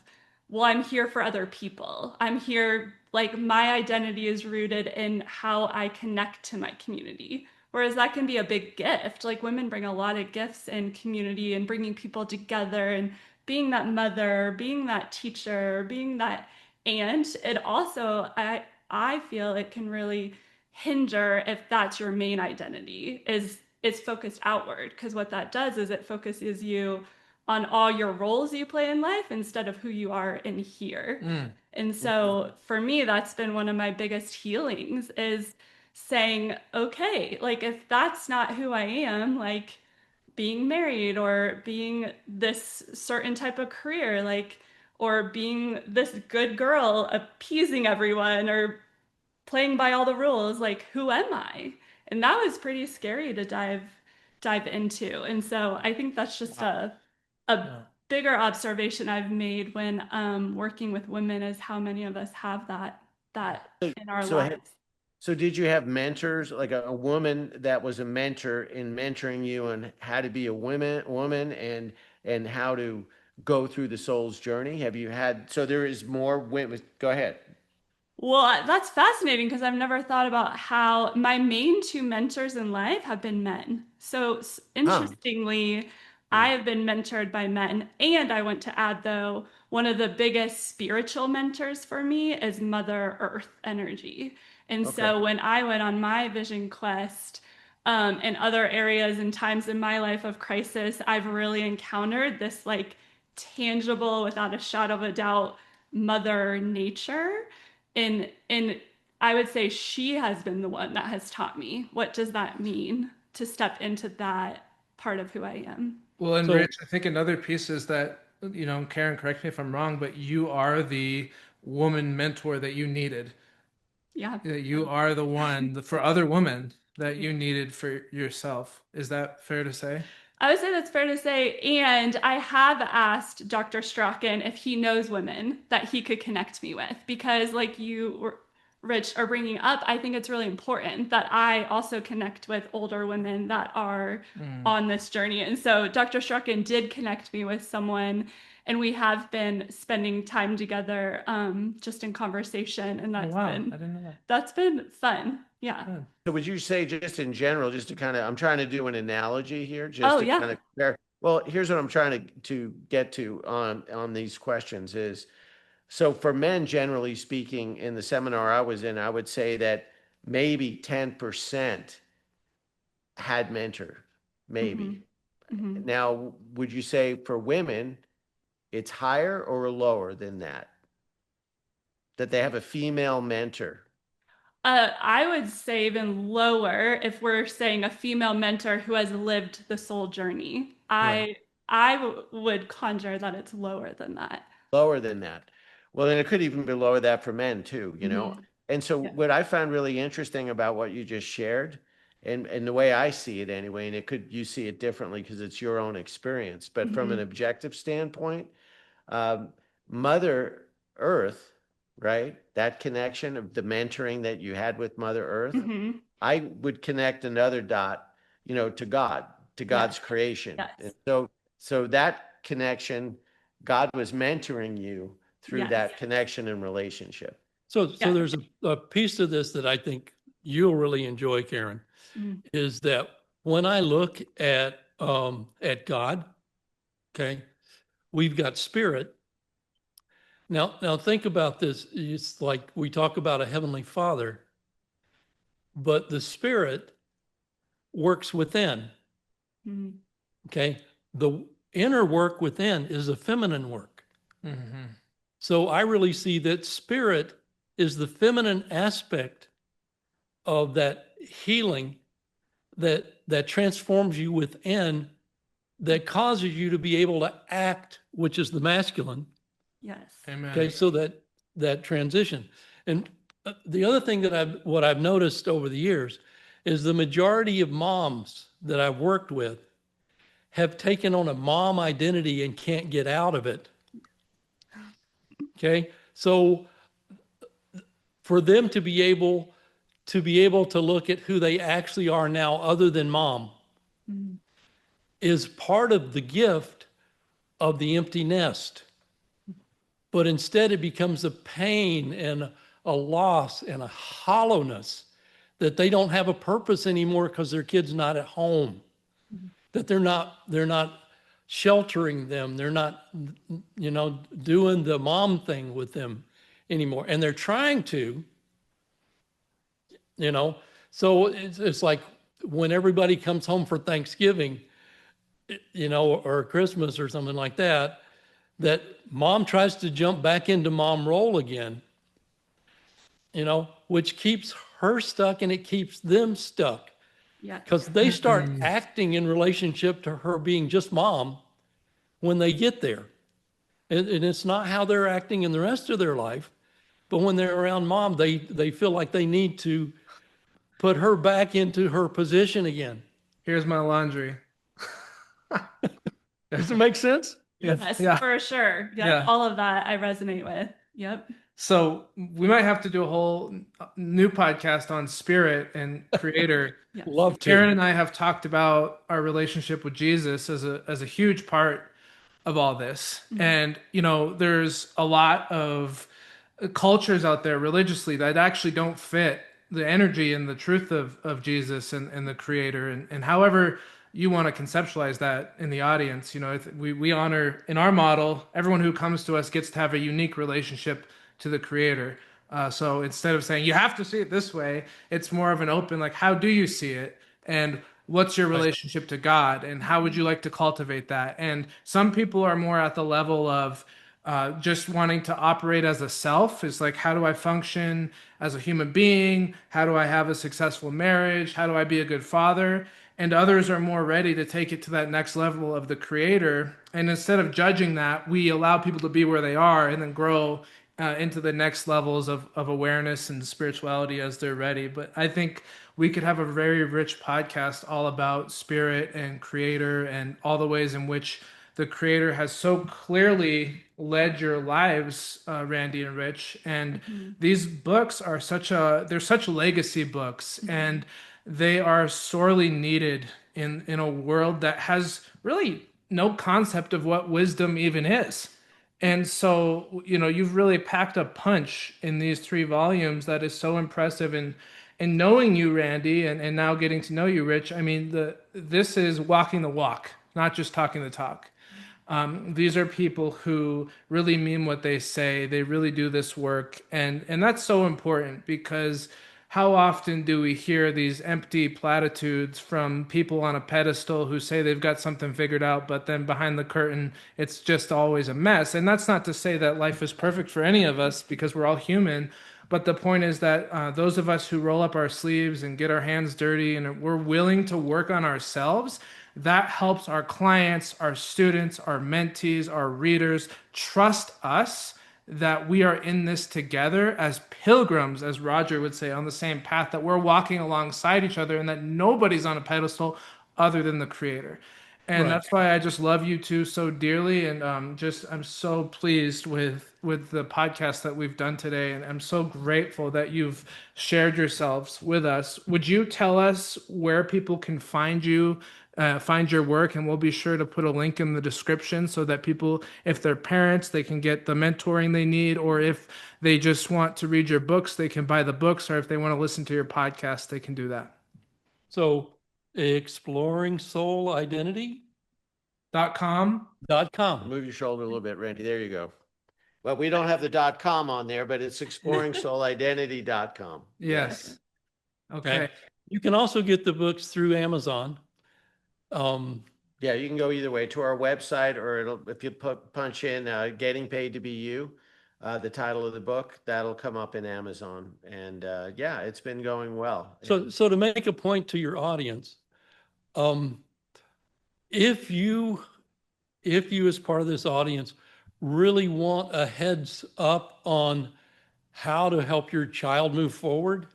well, I'm here for other people. I'm here, like, my identity is rooted in how I connect to my community. Whereas that can be a big gift. Like, women bring a lot of gifts in community and bringing people together and being that mother, being that teacher, being that aunt. It also, I feel it can really hinder if that's your main identity is focused outward, because what that does is it focuses you on all your roles you play in life instead of who you are in here. Mm. And so for me, that's been one of my biggest healings is saying, okay, like if that's not who I am, like being married or being this certain type of career, like, or being this good girl appeasing everyone or playing by all the rules, like who am I? And that was pretty scary to dive into. And so I think that's just Wow. a Yeah. bigger observation I've made when working with women is how many of us have that in our So, lives. so did you have mentors, like a woman that was a mentor in mentoring you on how to be a woman and how to go through the soul's journey? Have you had, so there is more women, go ahead. Well, that's fascinating because I've never thought about how my main two mentors in life have been men. So Huh. interestingly, Hmm. I have been mentored by men. And I want to add, though, one of the biggest spiritual mentors for me is Mother Earth energy. And Okay. so when I went on my vision quest, in other areas and times in my life of crisis, I've really encountered this like tangible, without a shadow of a doubt, Mother Nature and I would say she has been the one that has taught me what does that mean to step into that part of who I am. Well, and So Rich, I think another piece is that, Karen, correct me if I'm wrong, but you are the woman mentor that you needed. Yeah. That you are the one for other women that you needed for yourself. Is that fair to say? I would say that's fair to say. And I have asked Dr. Strachan if he knows women that he could connect me with because, like you were, Rich, are bringing up, I think it's really important that I also connect with older women that are Mm. on this journey. And so Dr. Strachan did connect me with someone. And we have been spending time together just in conversation, and Oh, wow. I didn't know that. that's been fun. Yeah. Good. So would you say just in general, just to kind of, I'm trying to do an analogy here, Oh, just to yeah. kind of compare. Well, here's what I'm trying to get to on these questions is, so for men, generally speaking, in the seminar I was in, I would say that maybe 10% had mentor, maybe. Hmm. Now, would you say for women, it's higher or lower than that? That they have a female mentor? I would say even lower if we're saying a female mentor who has lived the soul journey. Right. I would conjure that it's lower than that. Lower than that. Well, then it could even be lower that for men too, you know? Hmm. And so Yeah. what I found really interesting about what you just shared, and the way I see it anyway, and it could you see it differently because it's your own experience, but from an Hmm. objective standpoint, um, Mother Earth, right? That connection of the mentoring that you had with Mother Earth, Hmm. I would connect another dot, to God, to Yes. God's creation. And Yes. so that connection, God was mentoring you through Yes. that connection and relationship. So Yeah. there's a piece of this that I think you'll really enjoy, Karen, Mhm. is that when I look at God, okay, we've got spirit. Now think about this. It's like we talk about a heavenly Father, but the spirit works within. Mhm. Okay, the inner work within is a feminine work. Mm-hmm. So I really see that spirit is the feminine aspect of that healing that transforms you within, that causes you to be able to act, which is the masculine. Yes. Amen. Okay, so that transition. And the other thing that I've noticed over the years is the majority of moms that I've worked with have taken on a mom identity and can't get out of it. Okay, so for them to be able to look at who they actually are now, other than mom, Mhm. is part of the gift of the empty nest. But instead, it becomes a pain and a loss and a hollowness that they don't have a purpose anymore because their kid's not at home. That they're not sheltering them. They're not, doing the mom thing with them anymore. And they're trying to, you know. So it's like when everybody comes home for Thanksgiving, or Christmas or something like that, that mom tries to jump back into mom role again, which keeps her stuck and it keeps them stuck Yeah. because they start acting in relationship to her being just mom when they get there. And it's not how they're acting in the rest of their life, but when they're around mom, they feel like they need to put her back into her position again. Here's my laundry. Does it make sense? Yes, Yeah. for sure. Yep. Yeah. All of that I resonate with. Yep. So we might have to do a whole new podcast on spirit and creator. Yes. Love to. Karen and I have talked about our relationship with Jesus as a huge part of all this. Mhm. And there's a lot of cultures out there religiously that actually don't fit the energy and the truth of Jesus and the creator and however you want to conceptualize that in the audience. We honor in our model, everyone who comes to us gets to have a unique relationship to the creator. So instead of saying you have to see it this way, it's more of an open, like, how do you see it? And what's your relationship to God? And how would you like to cultivate that? And some people are more at the level of just wanting to operate as a self, is like, how do I function as a human being? How do I have a successful marriage? How do I be a good father? And others are more ready to take it to that next level of the creator. And instead of judging that, we allow people to be where they are and then grow into the next levels of awareness and spirituality as they're ready. But I think we could have a very rich podcast all about spirit and creator and all the ways in which the creator has so clearly led your lives, Randy and Rich. And these books are they're such legacy books, and they are sorely needed in a world that has really no concept of what wisdom even is. And so, you've really packed a punch in these 3 volumes that is so impressive. And knowing you, Randy, and now getting to know you, Rich, I mean, this is walking the walk, not just talking the talk. These are people who really mean what they say. They really do this work, and that's so important because how often do we hear these empty platitudes from people on a pedestal who say they've got something figured out, but then behind the curtain, it's just always a mess. And that's not to say that life is perfect for any of us because we're all human. But the point is that those of us who roll up our sleeves and get our hands dirty and we're willing to work on ourselves, that helps our clients, our students, our mentees, our readers trust us that we are in this together as pilgrims, as Roger would say, on the same path, that we're walking alongside each other and that nobody's on a pedestal other than the creator. And Right. that's why I just love you two so dearly, and I'm so pleased with the podcast that we've done today, and I'm so grateful that you've shared yourselves with us. Would you tell us where people can find you, find your work, and we'll be sure to put a link in the description so that people, if they're parents, they can get the mentoring they need, or if they just want to read your books, they can buy the books, or if they want to listen to your podcast, they can do that. So exploringsoulidentity.com. .com. Move your shoulder a little bit, Randy. There you go. Well, we don't have the .com on there, but it's exploringsoulidentity.com. Yes. Okay. You can also get the books through Amazon. Yeah, you can go either way to our website, or if you punch in "Getting Paid to Be You," the title of the book, that'll come up in Amazon. And yeah, it's been going well. So to make a point to your audience, if you as part of this audience really want a heads up on how to help your child move forward,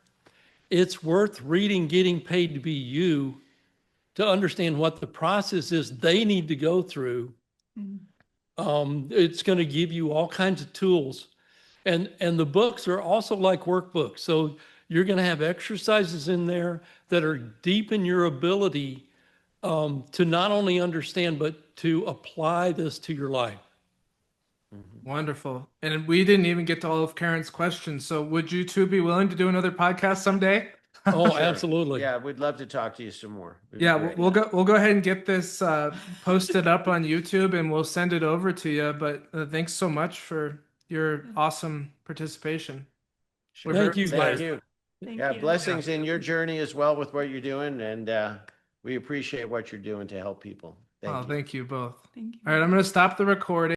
it's worth reading Getting Paid to Be You to understand what the process is they need to go through. It's going to give you all kinds of tools. And the books are also like workbooks. So you're going to have exercises in there that are deepen your ability to not only understand, but to apply this to your life. Wonderful. And we didn't even get to all of Karen's questions. So would you two be willing to do another podcast someday? Oh, Sure. absolutely. Yeah, we'd love to talk to you some more. It'd be Yeah, great. we'll go ahead and get this posted up on YouTube and we'll send it over to you. But thanks so much for your awesome participation. We're Thank you, Thank guys. you. Thank Yeah, you. blessings in your journey as well with what you're doing, and we appreciate what you're doing to help people. Thank you. Thank you both. Thank you. All right, I'm going to stop the recording.